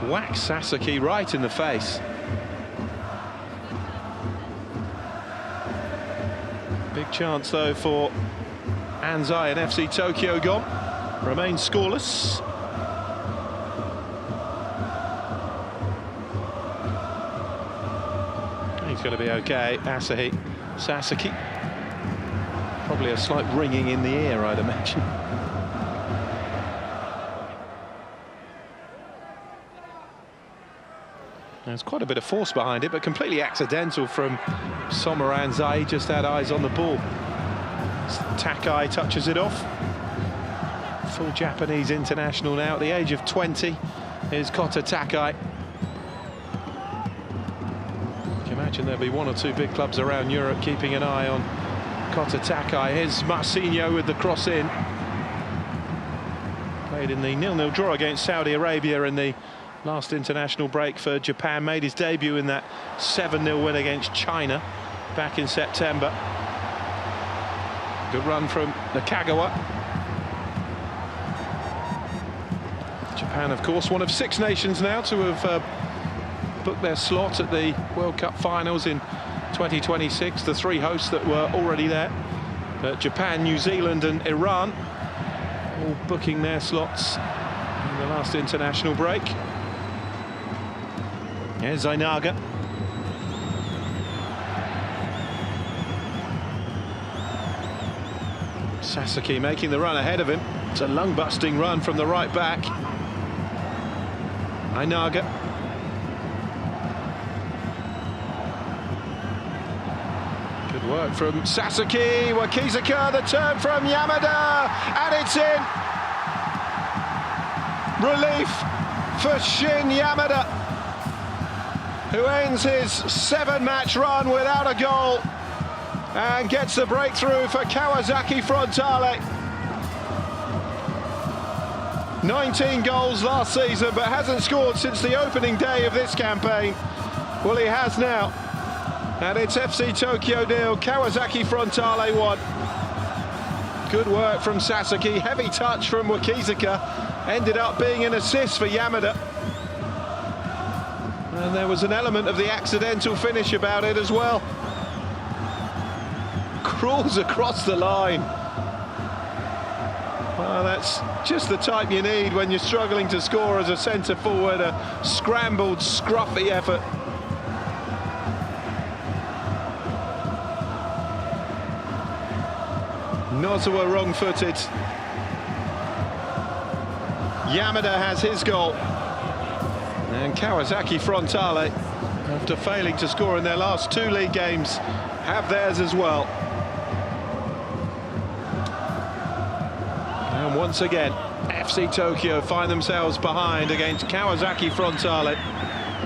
A: whacks Sasaki right in the face. Big chance though for Anzai, and FC Tokyo gone. Remains scoreless. He's going to be okay. Asahi Sasaki. Probably a slight ringing in the ear, I'd imagine. There's quite a bit of force behind it, but completely accidental from Soma Anzai. He just had eyes on the ball. Takai touches it off. Full Japanese international now at the age of 20 is Kota Takai. You can imagine there'll be one or two big clubs around Europe keeping an eye on Kota Takai. Here's Marcinho with the cross in. Played in the 0-0 draw against Saudi Arabia in the last international break for Japan. Made his debut in that 7-0 win against China back in September. Good run from Nakagawa. Japan, of course, one of 6 nations now to have booked their slot at the World Cup finals in 2026. The 3 hosts that were already there. Japan, New Zealand and Iran all booking their slots in the last international break. Here's Zainaga. Sasaki making the run ahead of him. It's a lung-busting run from the right back. Zainaga. Good work from Sasaki. Wakizaka, the turn from Yamada, and it's in. Relief for Shin Yamada, who ends his 7-match run without a goal and gets the breakthrough for Kawasaki Frontale. 19 goals last season, but hasn't scored since the opening day of this campaign. Well, he has now. And it's FC Tokyo 0, Kawasaki Frontale 1. Good work from Sasaki, heavy touch from Wakizaka. Ended up being an assist for Yamada. And there was an element of the accidental finish about it as well. Crawls across the line. Well, that's just the type you need when you're struggling to score as a centre forward. A scrambled, scruffy effort. Nozawa wrong-footed. Yamada has his goal. And Kawasaki Frontale, after failing to score in their last 2 league games, have theirs as well. And once again, FC Tokyo find themselves behind against Kawasaki Frontale.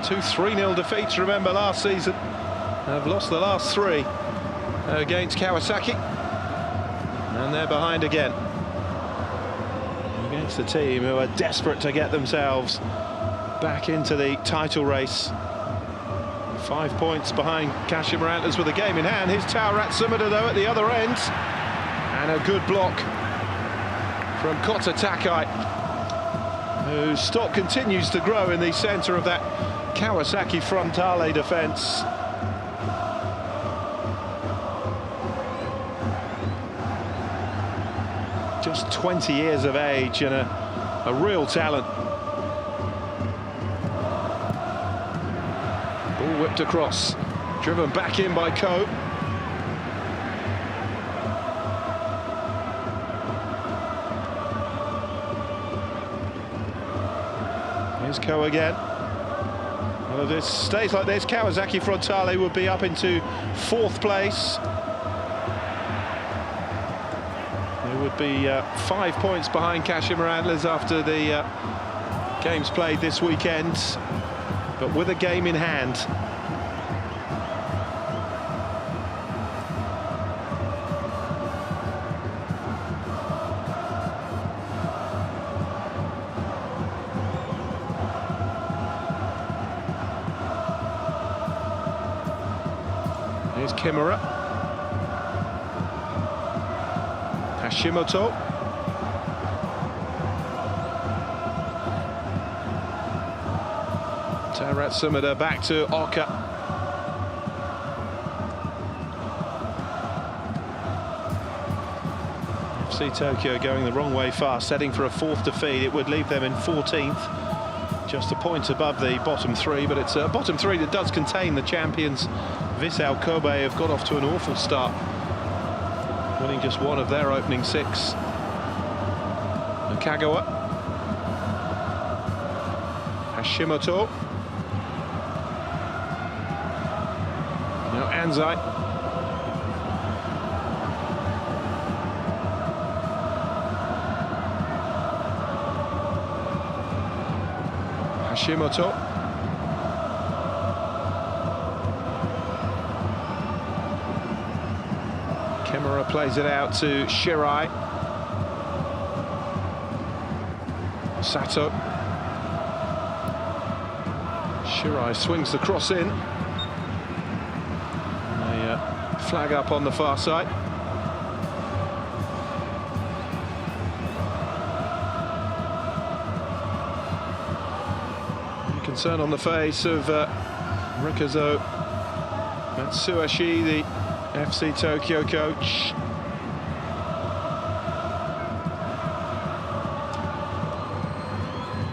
A: 2 3-0 defeats, remember, last season. Have lost the last 3 against Kawasaki. And they're behind again against the team who are desperate to get themselves back into the title race. 5 points behind Kashima Antlers with a game in hand. Here's Taorat Sumida though at the other end. And a good block from Kota Takai, whose stock continues to grow in the centre of that Kawasaki Frontale defence. Just 20 years of age and a real talent. Ball whipped across, driven back in by Ko. Here's Ko again. Well, if this stays like this, Kawasaki Frontale would be up into 4th place. They would be 5 points behind Kashima Antlers after the games played this weekend, but with a game in hand. Here's Kimura. Hashimoto. Taorat Sumida back to Oka. FC Tokyo going the wrong way fast, setting for a 4th defeat. It would leave them in 14th, just a point above the bottom 3, but it's a bottom 3 that does contain the champions. Vissel Kobe have got off to an awful start, winning just 1 of their opening 6. Nakagawa. Hashimoto. Now Anzai. Hashimoto. Kimura plays it out to Shirai. Sato. Shirai swings the cross in. A flag up on the far side. Concern on the face of Rikazo Matsuashi, the FC Tokyo coach.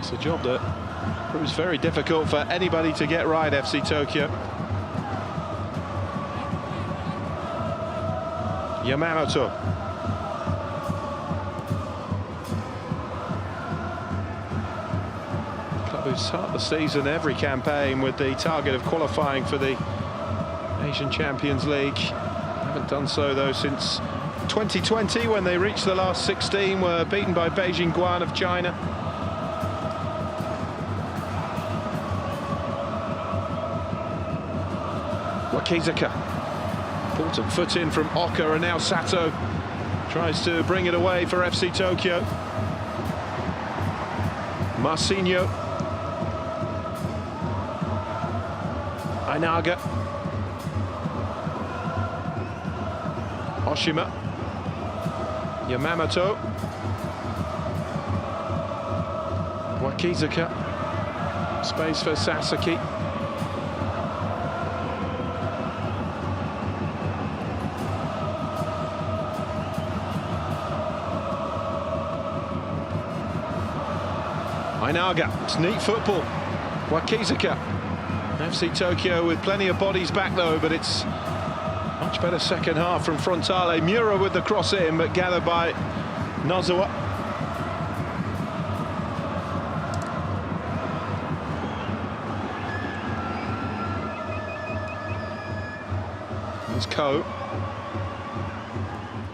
A: It's a job that proves very difficult for anybody to get right, FC Tokyo. Yamamoto. Club who start the season every campaign with the target of qualifying for the Asian Champions League. Haven't done so though since 2020 when they reached the last 16, were beaten by Beijing Guan of China. Wakizaka. Important foot in from Oka, and now Sato tries to bring it away for FC Tokyo. Marcinho. Ainaga. Oshima. Yamamoto. Wakizaka. Space for Sasaki. Ainaga. It's neat football. Wakizaka. FC Tokyo with plenty of bodies back though, but it's much better second half from Frontale. Mura with the cross in, but gathered by Nozawa. It's Ko.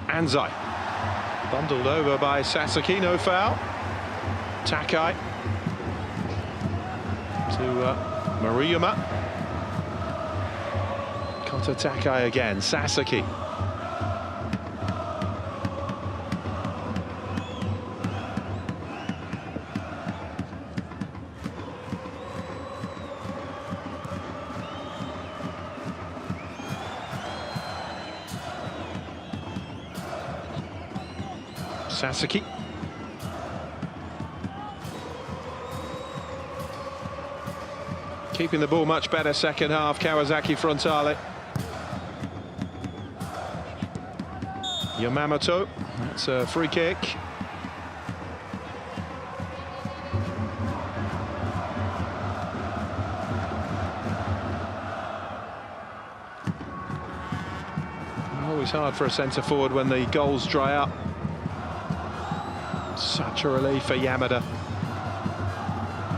A: Anzai. Bundled over by Sasaki, no foul. Takai. To Mariyama. Kota Takai again. Sasaki. Sasaki. Keeping the ball much better second half, Kawasaki Frontale. Yamamoto, that's a free kick. Always hard for a centre forward when the goals dry up. Such a relief for Yamada.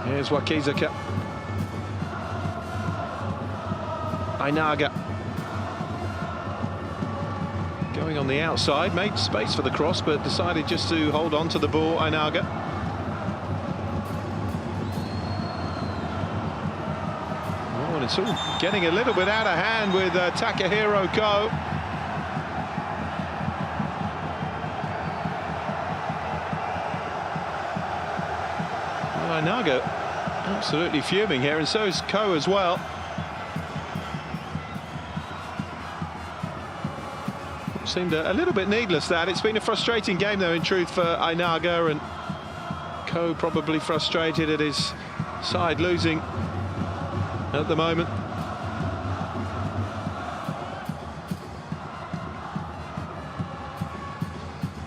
A: Here's Wakizaka. Ainaga. Going on the outside, made space for the cross, but decided just to hold on to the ball, Ainaga. Oh, and it's all getting a little bit out of hand with Takahiro Ko. Well, Ainaga absolutely fuming here, and so is Ko as well. Seemed a little bit needless that. It's been a frustrating game though in truth for Ainaga, and Ko probably frustrated at his side losing at the moment.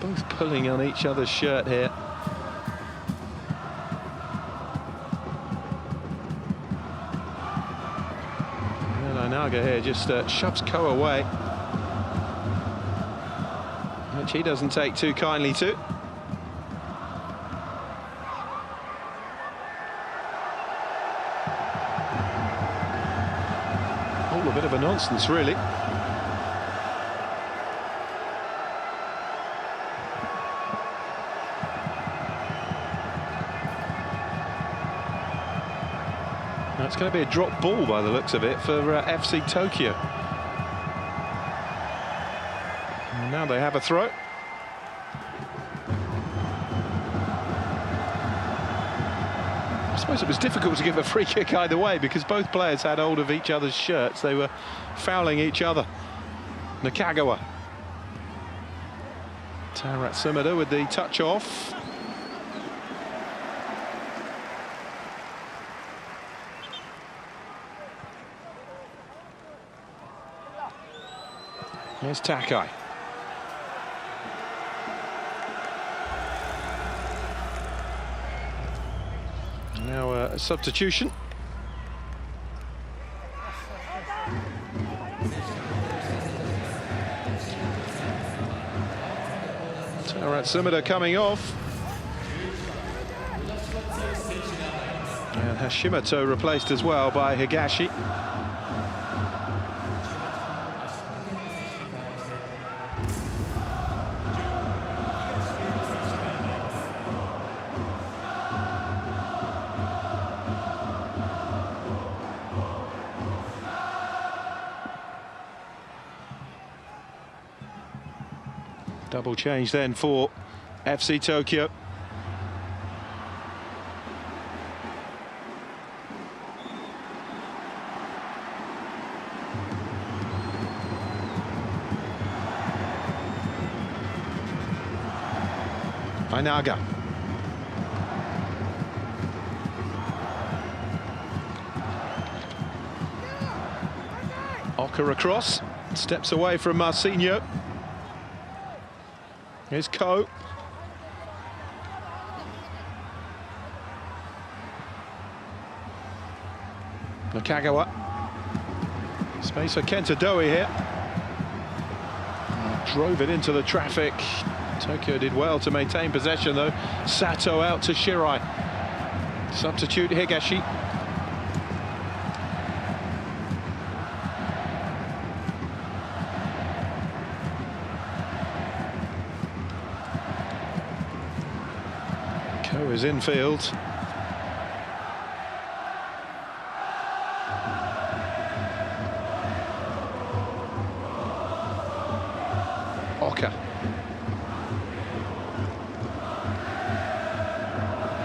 A: Both pulling on each other's shirt here. And Ainaga here just shoves Ko away, which he doesn't take too kindly to. All a bit of a nonsense, really. Now it's going to be a drop ball by the looks of it for FC Tokyo. Now they have a throw. I suppose it was difficult to give a free kick either way because both players had hold of each other's shirts. They were fouling each other. Nakagawa. Tarat Sumida with the touch off. Here's Takai. Now a substitution. Sumida coming off. And Hashimoto replaced as well by Higashi. Double change then for FC Tokyo. Ainaga. Oka across, steps away from Marcinho. Here's Ko. Nakagawa. Space for Kenta-Doi here. Drove it into the traffic. Tokyo did well to maintain possession though. Sato out to Shirai. Substitute Higashi. Ko is infield. Oka.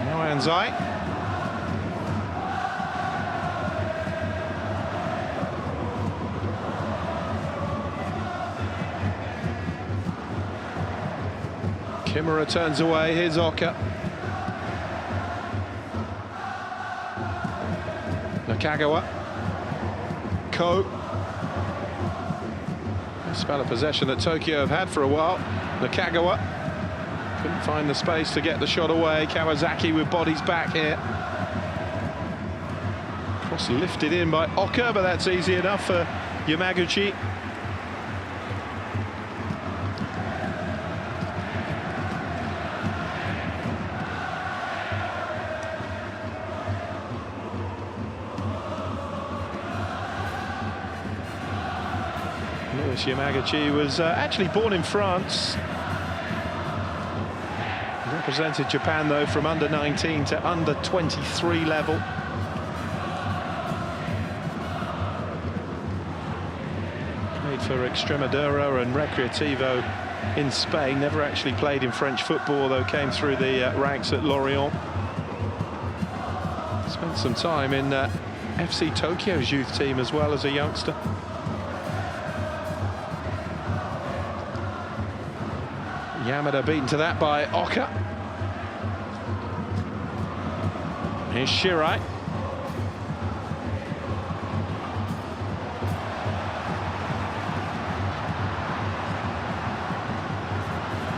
A: Now Anzai. Kimura turns away. Here's Oka. Nakagawa. Ko. A spell of possession that Tokyo have had for a while. Nakagawa couldn't find the space to get the shot away. Kawasaki with bodies back here. Cross lifted in by Oka, but that's easy enough for Yamaguchi. Yamaguchi was actually born in France. Represented Japan though from under 19 to under 23 level. Played for Extremadura and Recreativo in Spain. Never actually played in French football though, came through the ranks at Lorient. Spent some time in FC Tokyo's youth team as well as a youngster. Yamada beaten to that by Oka. Here's Shirai.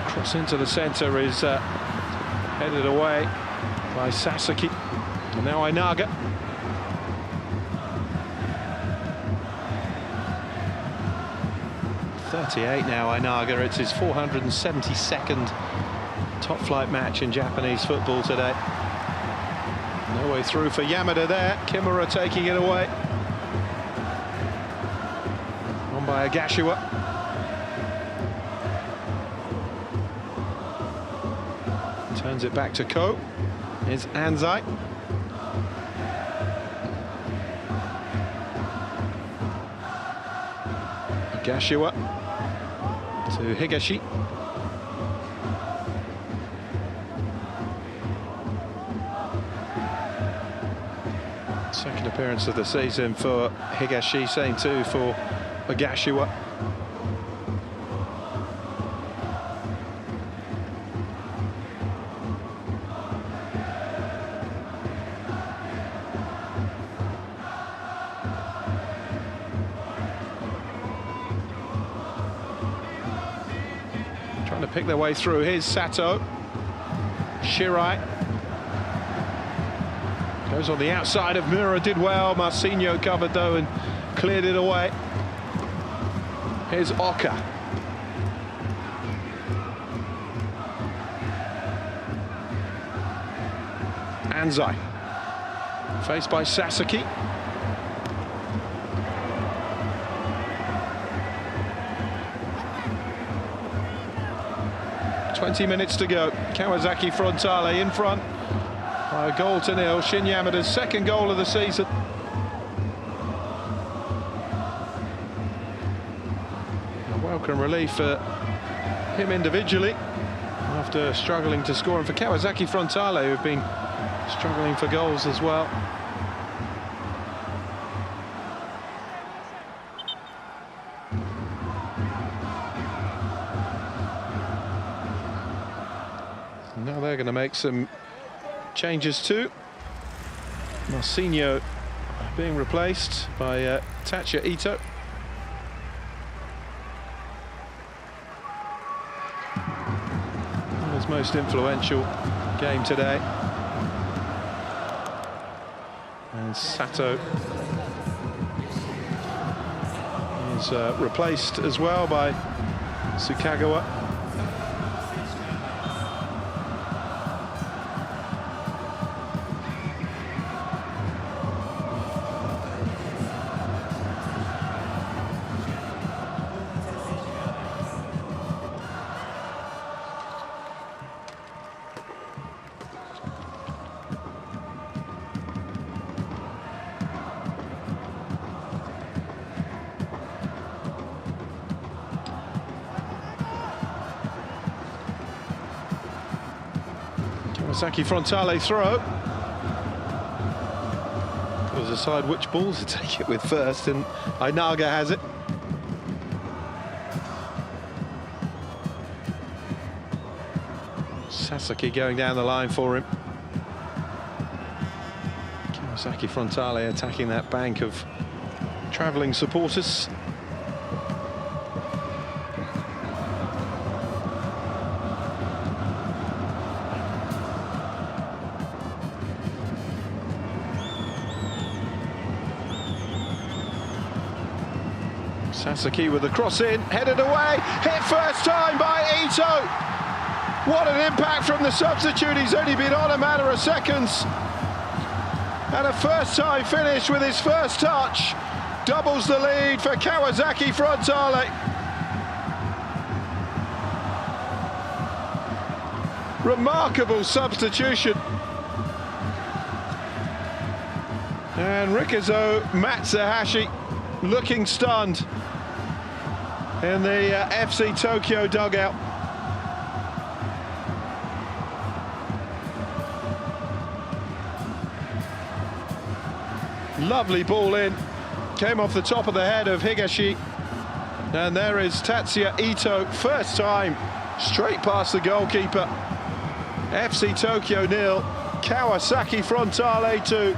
A: Cross into the centre is headed away by Sasaki. And now Ainaga. Now Ainaga, it's his 472nd top flight match in Japanese football today. No way through for Yamada there. Kimura taking it away. On by Agashiwa. Turns it back to Ko. Here's Anzai. Agashiwa. To Higashi. Second appearance of the season for Higashi, same too for Agashiwa. Trying to pick their way through. Here's Sato. Shirai. Goes on the outside of Mura, did well. Marcinho covered though and cleared it away. Here's Oka. Anzai. Faced by Sasaki. "20 minutes to go. Kawasaki Frontale in front by a 1-0. Shin Yamada's second goal of the season. A welcome relief for him individually after struggling to score, and for Kawasaki Frontale, who've been struggling for goals as well. Now they're going to make some changes too. Marcinho being replaced by Tatsuya Ito. His most influential game today. And Sato is replaced as well by Tsukagawa. Kawasaki Frontale throw. Got to decide which ball to take it with first, and Ainaga has it. Sasaki going down the line for him. Kawasaki Frontale attacking that bank of travelling supporters. Sasaki with the cross in, headed away, hit first time by Ito. What an impact from the substitute. He's only been on a matter of seconds. And a first time finish with his first touch doubles the lead for Kawasaki Frontale. Remarkable substitution. And Rikuzo Matsuhashi looking stunned in the FC Tokyo dugout. Lovely ball in, came off the top of the head of Higashi, and there is Tatsuya Ito, first time, straight past the goalkeeper. FC Tokyo 0, Kawasaki Frontale 2.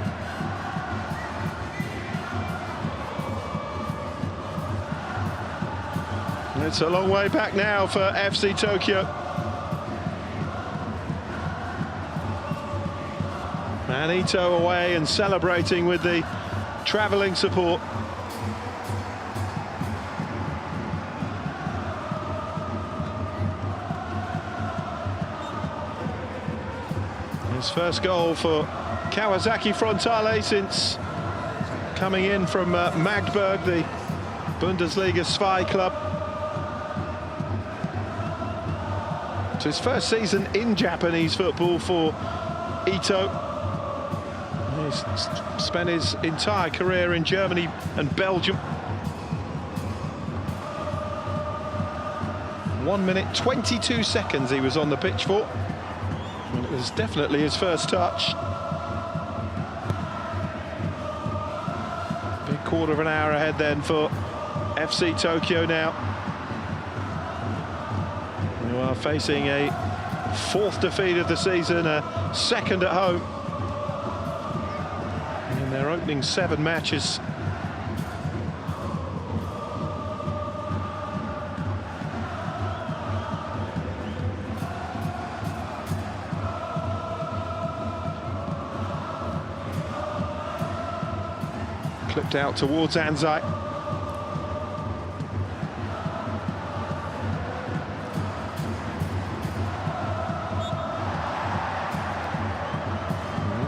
A: It's a long way back now for FC Tokyo. And Ito away and celebrating with the travelling support. His first goal for Kawasaki Frontale since coming in from Magdeburg, the Bundesliga Spy club. It's his first season in Japanese football for Ito. He's spent his entire career in Germany and Belgium. 1 minute 22 seconds he was on the pitch for. And it was definitely his first touch. Big quarter of an hour ahead then for FC Tokyo now. We are facing a fourth defeat of the season, a second at home. In their opening 7 matches. Clipped out towards Anzai.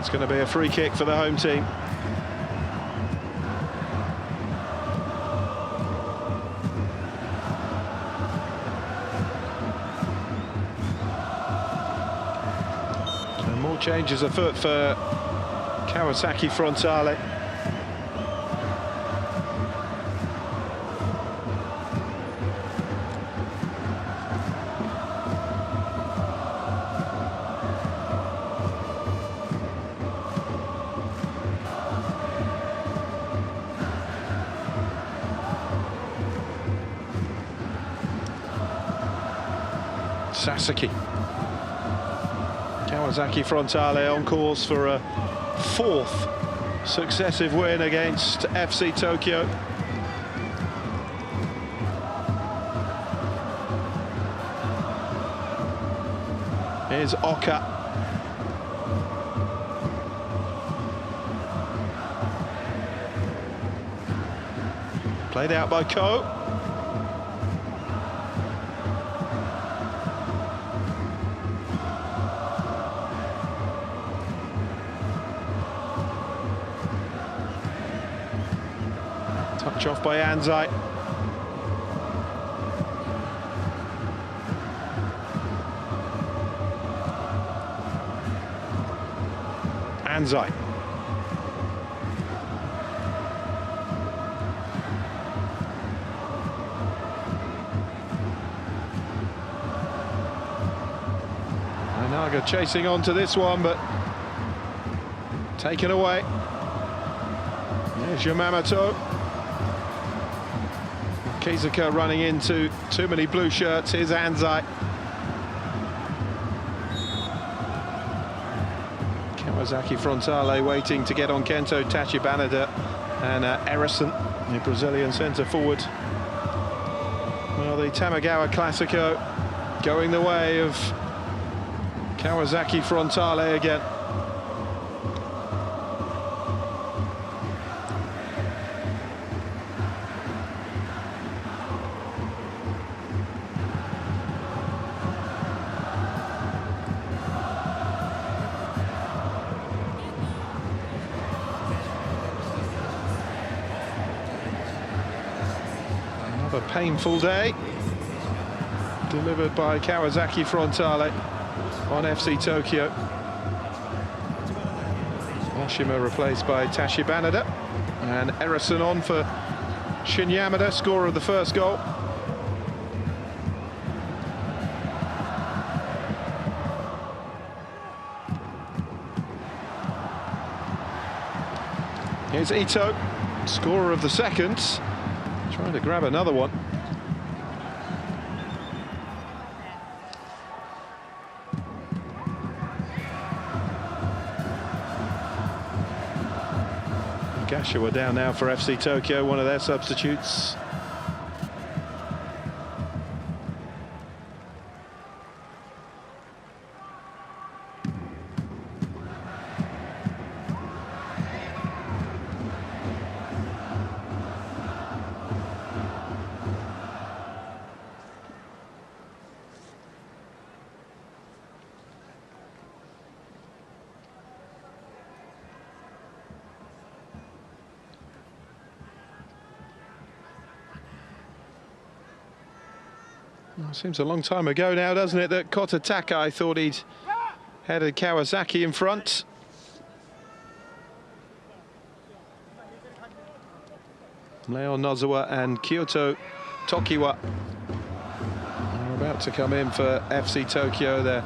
A: It's going to be a free kick for the home team. And more changes afoot for Kawasaki Frontale. Sasaki. Kawasaki Frontale on course for a 4th successive win against FC Tokyo. Here's Oka. Played out by Ko. Touch off by Anzai. Anzai. Naga chasing on to this one, but taken away. There's Yamamoto. Kizuka running into too many blue shirts. Here's Anzai. Kawasaki Frontale waiting to get on Kento Tachibanada and Erison, the Brazilian centre forward. Well, the Tamagawa Classico going the way of Kawasaki Frontale again. Another painful day delivered by Kawasaki Frontale on FC Tokyo. Ashima replaced by Tachibanada, and Erison on for Shin Yamada, scorer of the first goal. Here's Ito, scorer of the second, trying to grab another one. Gashiwa down now for FC Tokyo, one of their substitutes. Well, seems a long time ago now, doesn't it, that Kota Takai thought he'd headed Kawasaki in front. Leon Nozawa and Kyoto Tokiwa are about to come in for FC Tokyo, their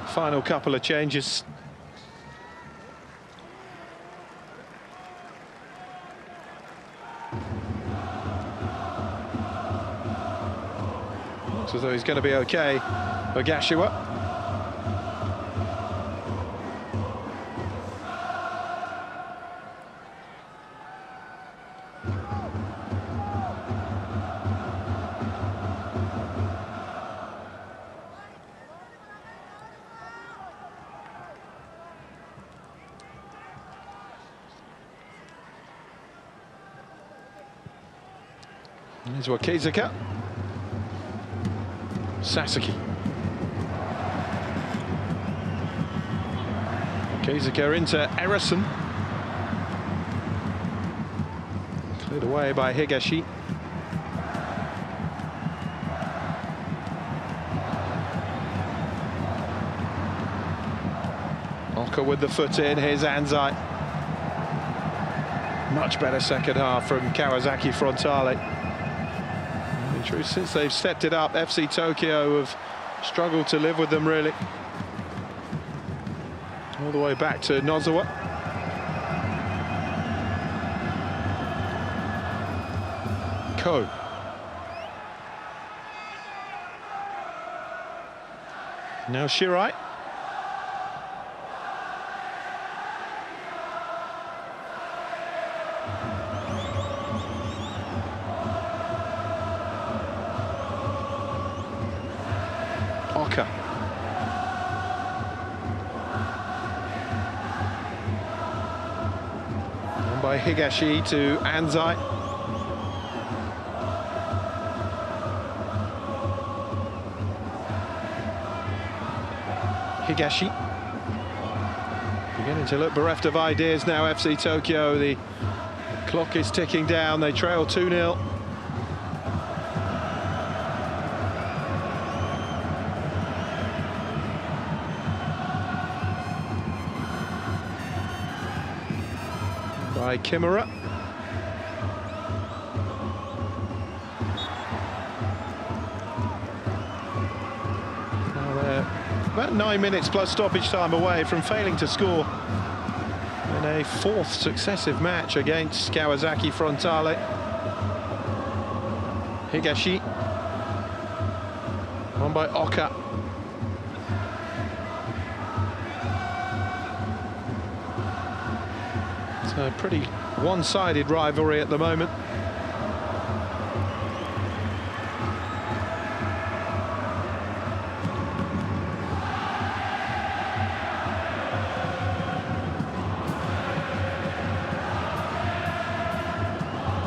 A: final couple of changes. Looks as though he's going to be okay for Gashiwa. Here's Wakizuka. Sasaki. Wakizuka into Erison. Cleared away by Higashi. Oka with the foot in, here's Anzai. Much better second half from Kawasaki Frontale. In truth, since they've stepped it up, FC Tokyo have struggled to live with them, really. All the way back to Nozawa. Ko. Now Shirai. Oka. On by Higashi to Anzai. Higashi. Beginning to look bereft of ideas now, FC Tokyo. The clock is ticking down. They trail 2-0. By Kimura. Well, they're about 9 minutes plus stoppage time away from failing to score in a fourth successive match against Kawasaki Frontale. Higashi. On by Oka. It's a pretty one-sided rivalry at the moment.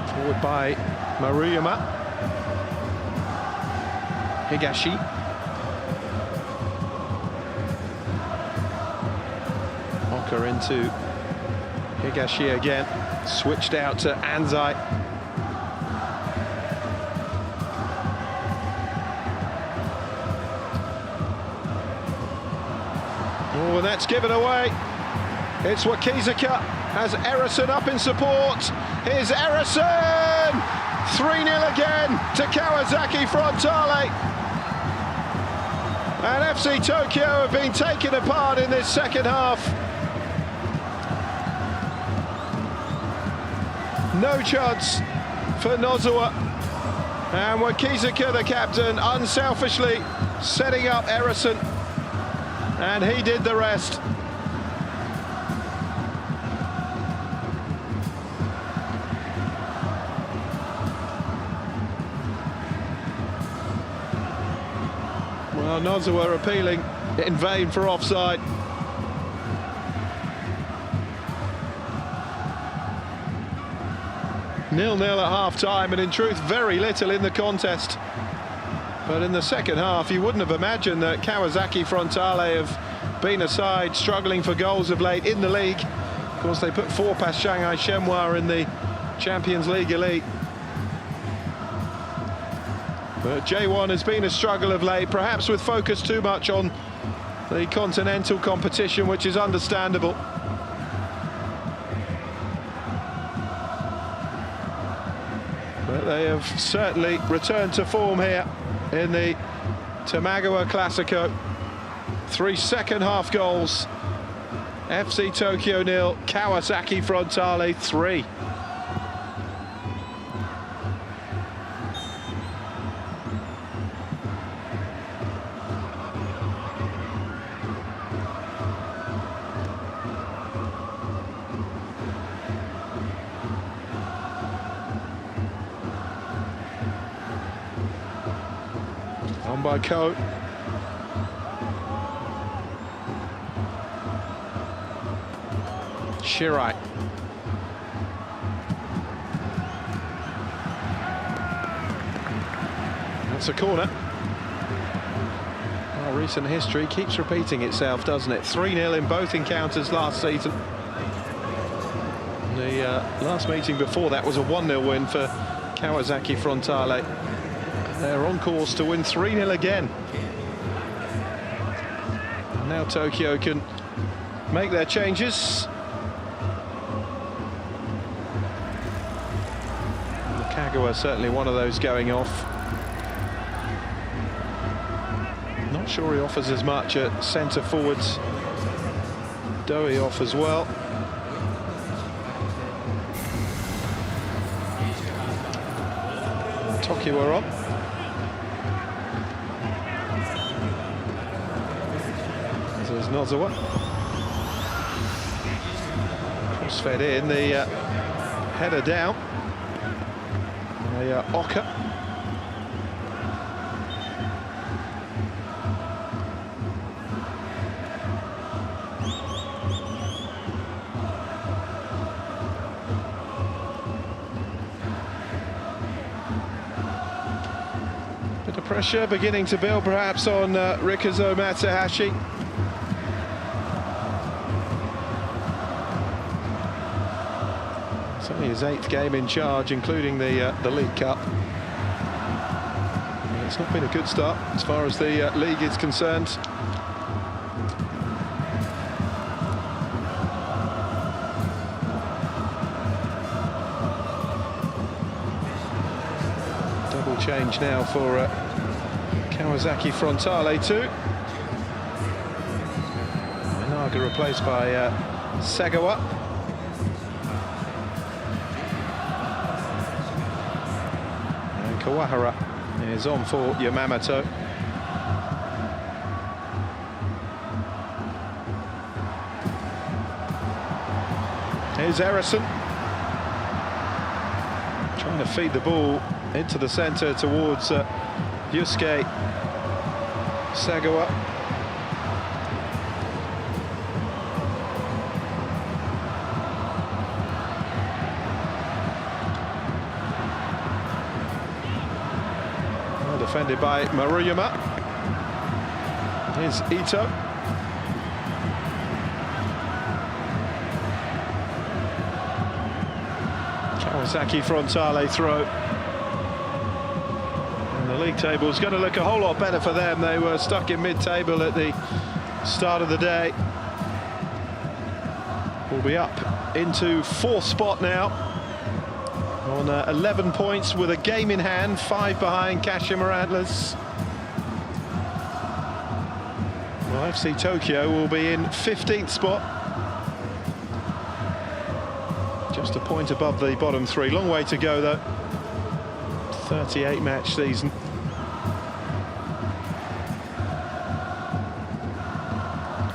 A: Forward by Maruyama. Higashi. Oka into Higashi again, switched out to Anzai. Oh, and that's given away. It's Wakizuka, has Erison up in support. Here's Erison! 3-0 again to Kawasaki Frontale. And FC Tokyo have been taken apart in this second half. No chance for Nozawa. And Wakizuka, the captain, unselfishly setting up Erison. And he did the rest. Well, Nozawa appealing in vain for offside. Nil-nil at half-time, and in truth, very little in the contest. But in the second half, you wouldn't have imagined that Kawasaki Frontale have been a side struggling for goals of late in the league. Of course, they put 4 past Shanghai Shenhua in the Champions League Elite. But J1 has been a struggle of late, perhaps with focus too much on the continental competition, which is understandable. But they have certainly returned to form here in the Tamagawa Classico. 3 second-half goals. FC Tokyo 0, Kawasaki Frontale 3. On by Ko. Shirai. That's a corner. Well, recent history keeps repeating itself, doesn't it? 3-0 in both encounters last season. The last meeting before that was a 1-0 win for Kawasaki Frontale. They're on course to win 3-0 again. And now Tokyo can make their changes. Kagawa certainly one of those going off. Not sure he offers as much at centre forwards. Doi off as well. Tokiwa on. There's Nozawa. Cross-fed in, the header down. Oka. Bit of pressure beginning to build perhaps on Rikazo Matsuhashi. It's only his 8th game in charge, including the League Cup. And it's not been a good start as far as the league is concerned. Double change now for Kawasaki Frontale too. Naga replaced by Sagawa. Kawahara is on for Yamamoto. Here's Erison. Trying to feed the ball into the centre towards Yusuke Sagawa. Defended by Maruyama. Here's Ito. Kawasaki Frontale throw. And the league table is going to look a whole lot better for them. They were stuck in mid-table at the start of the day. Will be up into 4th spot now. On 11 points with a game in hand, 5 behind Kashima Antlers. Well, FC Tokyo will be in 15th spot. Just a point above the bottom 3. Long way to go though. 38 match season.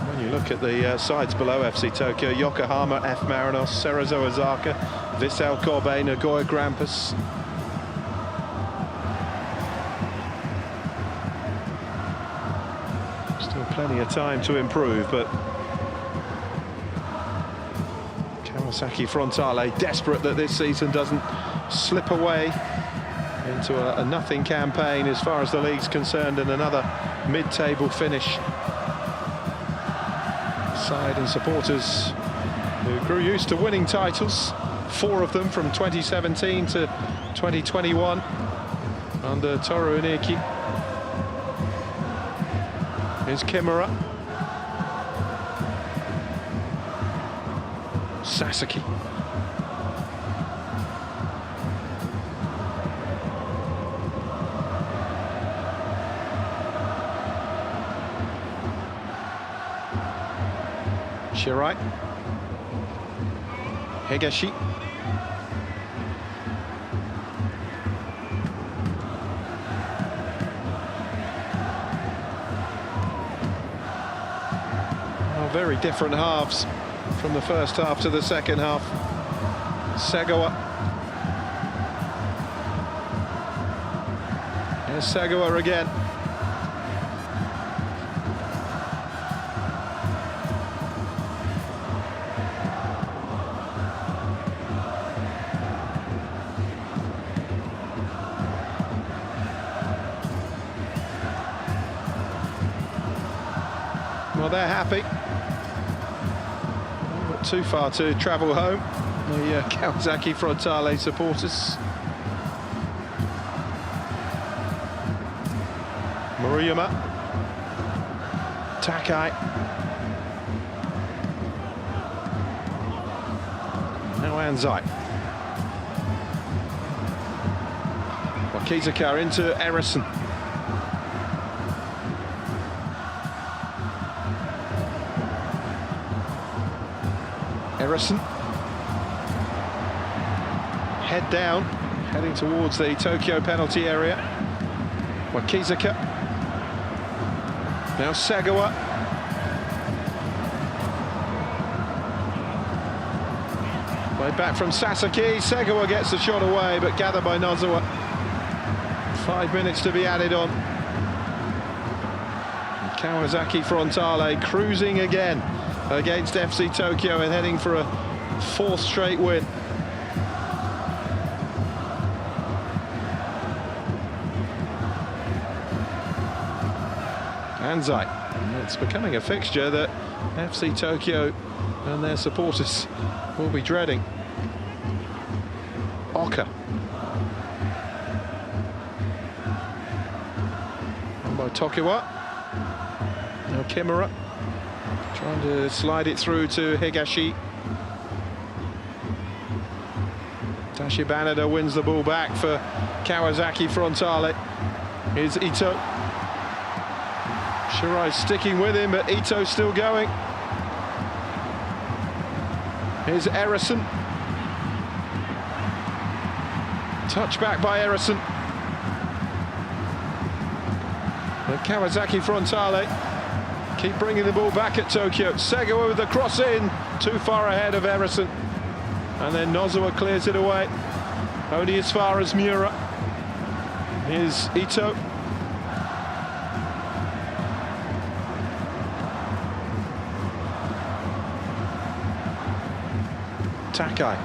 A: When you look at the sides below FC Tokyo, Yokohama, F. Marinos, Cerezo Osaka, Vissel Kobe, Nagoya Grampus. Still plenty of time to improve, but Kawasaki Frontale desperate that this season doesn't slip away into a nothing campaign as far as the league's concerned, and another mid-table finish. Side and supporters who grew used to winning titles, 4 of them from 2017 to 2021 under Toru Iniki. Here's Kimura. Sasaki. Shirai. Higashi. Very different halves from the first half to the second half. Sagawa. Here's Sagawa again. Well, they're happy. Not too far to travel home, the Kawasaki Frontale supporters. Murayama, Takai. Now Anzai. Wakizaka into Erison. Erison. Head down, heading towards the Tokyo penalty area. Wakizaka. Now Sagawa. Played back from Sasaki. Sagawa gets the shot away, but gathered by Nozawa. 5 minutes to be added on. And Kawasaki Frontale cruising again against FC Tokyo and heading for a 4th straight win. Anzai. It's becoming a fixture that FC Tokyo and their supporters will be dreading. Oka. On by Tokiwa. Now Kimura. Trying to slide it through to Higashi. Tachibanada wins the ball back for Kawasaki Frontale. Here's Ito. Shirai sticking with him, but Ito still going. Here's Erison. Touch back by Erison. The Kawasaki Frontale keep bringing the ball back at Tokyo. Sagawa with the cross in, too far ahead of Erison. And then Nozawa clears it away, only as far as Miura. Here's Ito. Takai.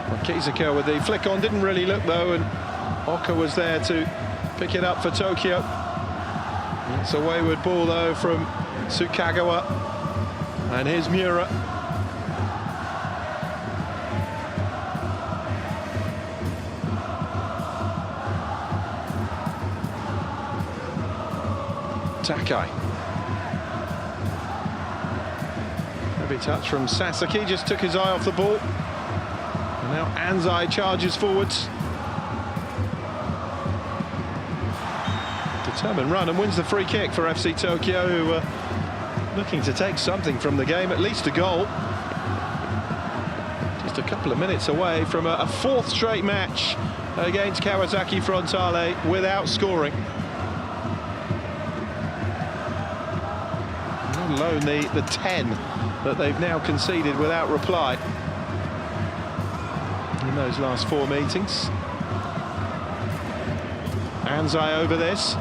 A: Wakizaka with the flick on, didn't really look though, and Oka was there to pick it up for Tokyo. It's a wayward ball though from Tsukagawa, and here's Miura. Takai. Heavy touch from Sasaki, just took his eye off the ball. And now Anzai charges forwards. Determined run and wins the free kick for FC Tokyo, who are looking to take something from the game, at least a goal. Just a couple of minutes away from a 4th straight match against Kawasaki Frontale without scoring. Let alone the 10 that they've now conceded without reply in those last 4 meetings. Anzai over this.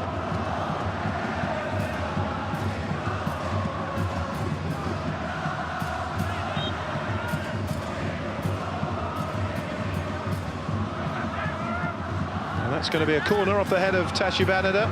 A: And that's going to be a corner off the head of Tachibanada.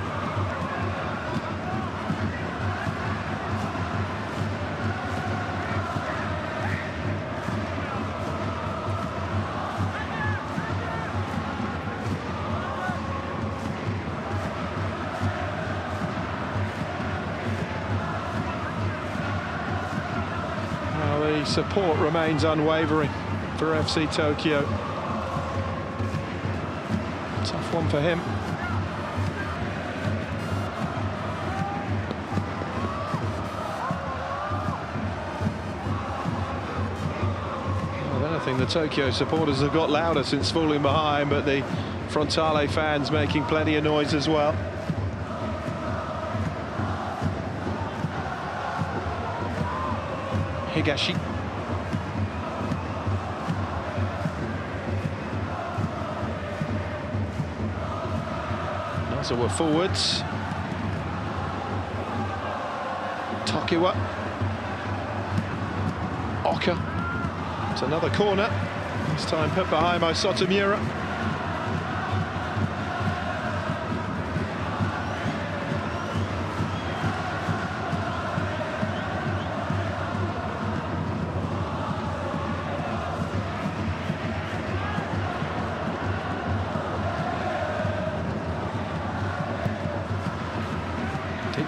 A: The support remains unwavering for FC Tokyo. Tough one for him. Well, if anything, the Tokyo supporters have got louder since falling behind, but the Frontale fans making plenty of noise as well. Higashi. So we're forwards. Tokiwa. Oka. It's another corner. This time put behind by Sotomura.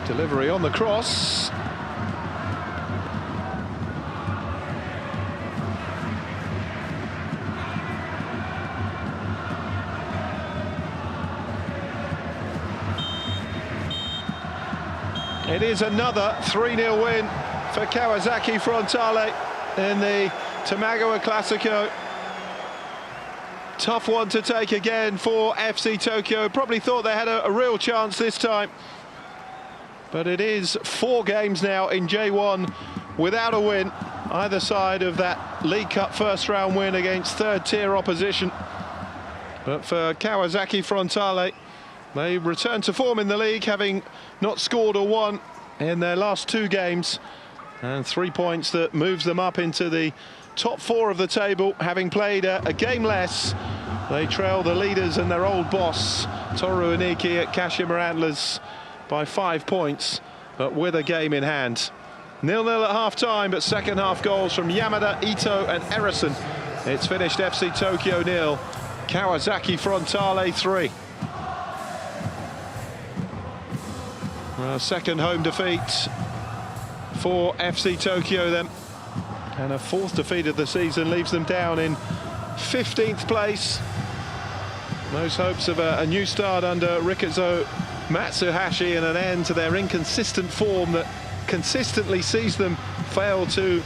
A: Delivery on the cross. It is another 3-0 win for Kawasaki Frontale in the Tamagawa Classico. Tough one to take again for FC Tokyo. Probably thought they had a real chance this time. But it is 4 games now in J1 without a win, either side of that League Cup first round win against third-tier opposition. But for Kawasaki Frontale, they return to form in the league, having not scored or won in their last 2 games. And 3 points that moves them up into the top 4 of the table, having played a game less. They trail the leaders and their old boss, Toru Iniki at Kashima Antlers, by 5 points, but with a game in hand. 0-0 at half-time, but second half goals from Yamada, Ito and Erison. It's finished FC Tokyo 0, Kawasaki Frontale 3. Second home defeat for FC Tokyo then, and a 4th defeat of the season leaves them down in 15th place. Those hopes of a new start under Rikazo Matsuhashi and an end to their inconsistent form that consistently sees them fail to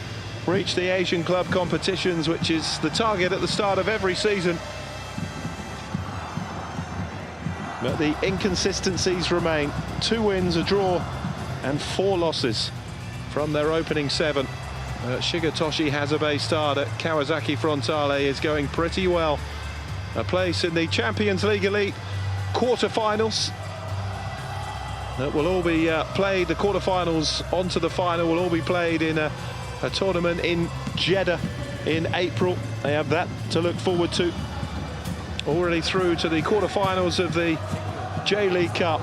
A: reach the Asian club competitions, which is the target at the start of every season. But the inconsistencies remain. 2 wins, a draw and 4 losses from their opening 7. Shigetoshi Hazabe start at Kawasaki Frontale is going pretty well. A place in the Champions League Elite quarter-finals. That will all be played, the quarter-finals onto the final will all be played in a tournament in Jeddah in April. They have that to look forward to. Already through to the quarter-finals of the J.League Cup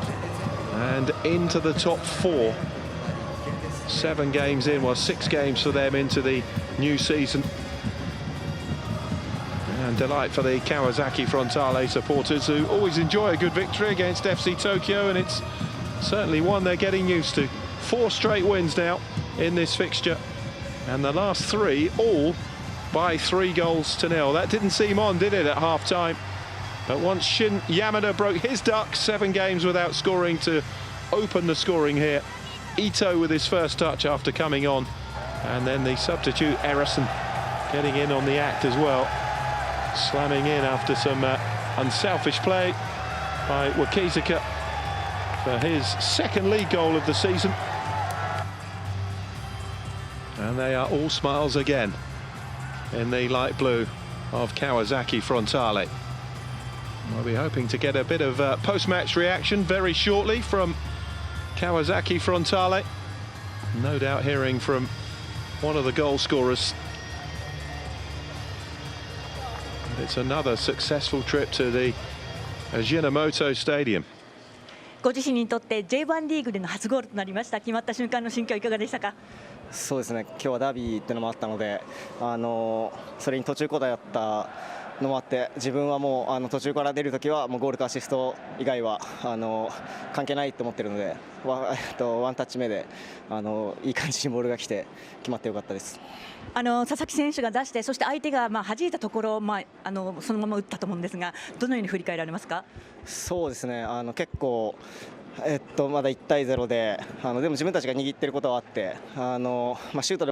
A: and into the top 4. 7 games in, well 6 games for them into the new season. And delight for the Kawasaki Frontale supporters, who always enjoy a good victory against FC Tokyo, and it's certainly one they're getting used to. 4 straight wins now in this fixture, and the last 3 all by 3-0. That didn't seem on, did it, at half-time? But once Shin Yamada broke his duck, 7 games without scoring to open the scoring here. Ito with his first touch after coming on, and then the substitute Erison getting in on the act as well, slamming in after some unselfish play by Wakizaka for his 2nd league goal of the season. And they are all smiles again in the light blue of Kawasaki Frontale. We'll be hoping to get a bit of post-match reaction very shortly from Kawasaki Frontale. No doubt hearing from one of the goal scorers. And it's another successful trip to the Ajinomoto Stadium.
F: ご自身にとって J1 リーグでの初ゴールとなりました。決まった瞬間の心境いかがでしたか？
G: そうですね、今日はダービーっていうのもあったので、それに途中交代だったのもあって、自分はもう途中から出るときはもうゴールかアシスト以外は関係ないと思ってるので、ワンタッチ目でいい感じにボールが来て決まってよかったです。
F: 佐々木選手が出して、そして相手が弾いたところ、そのまま打ったと思うんですが、どのように振り返られますか？
G: そうですね、結構まだ1対0で、でも自分たちが握っていることはあって、シュートで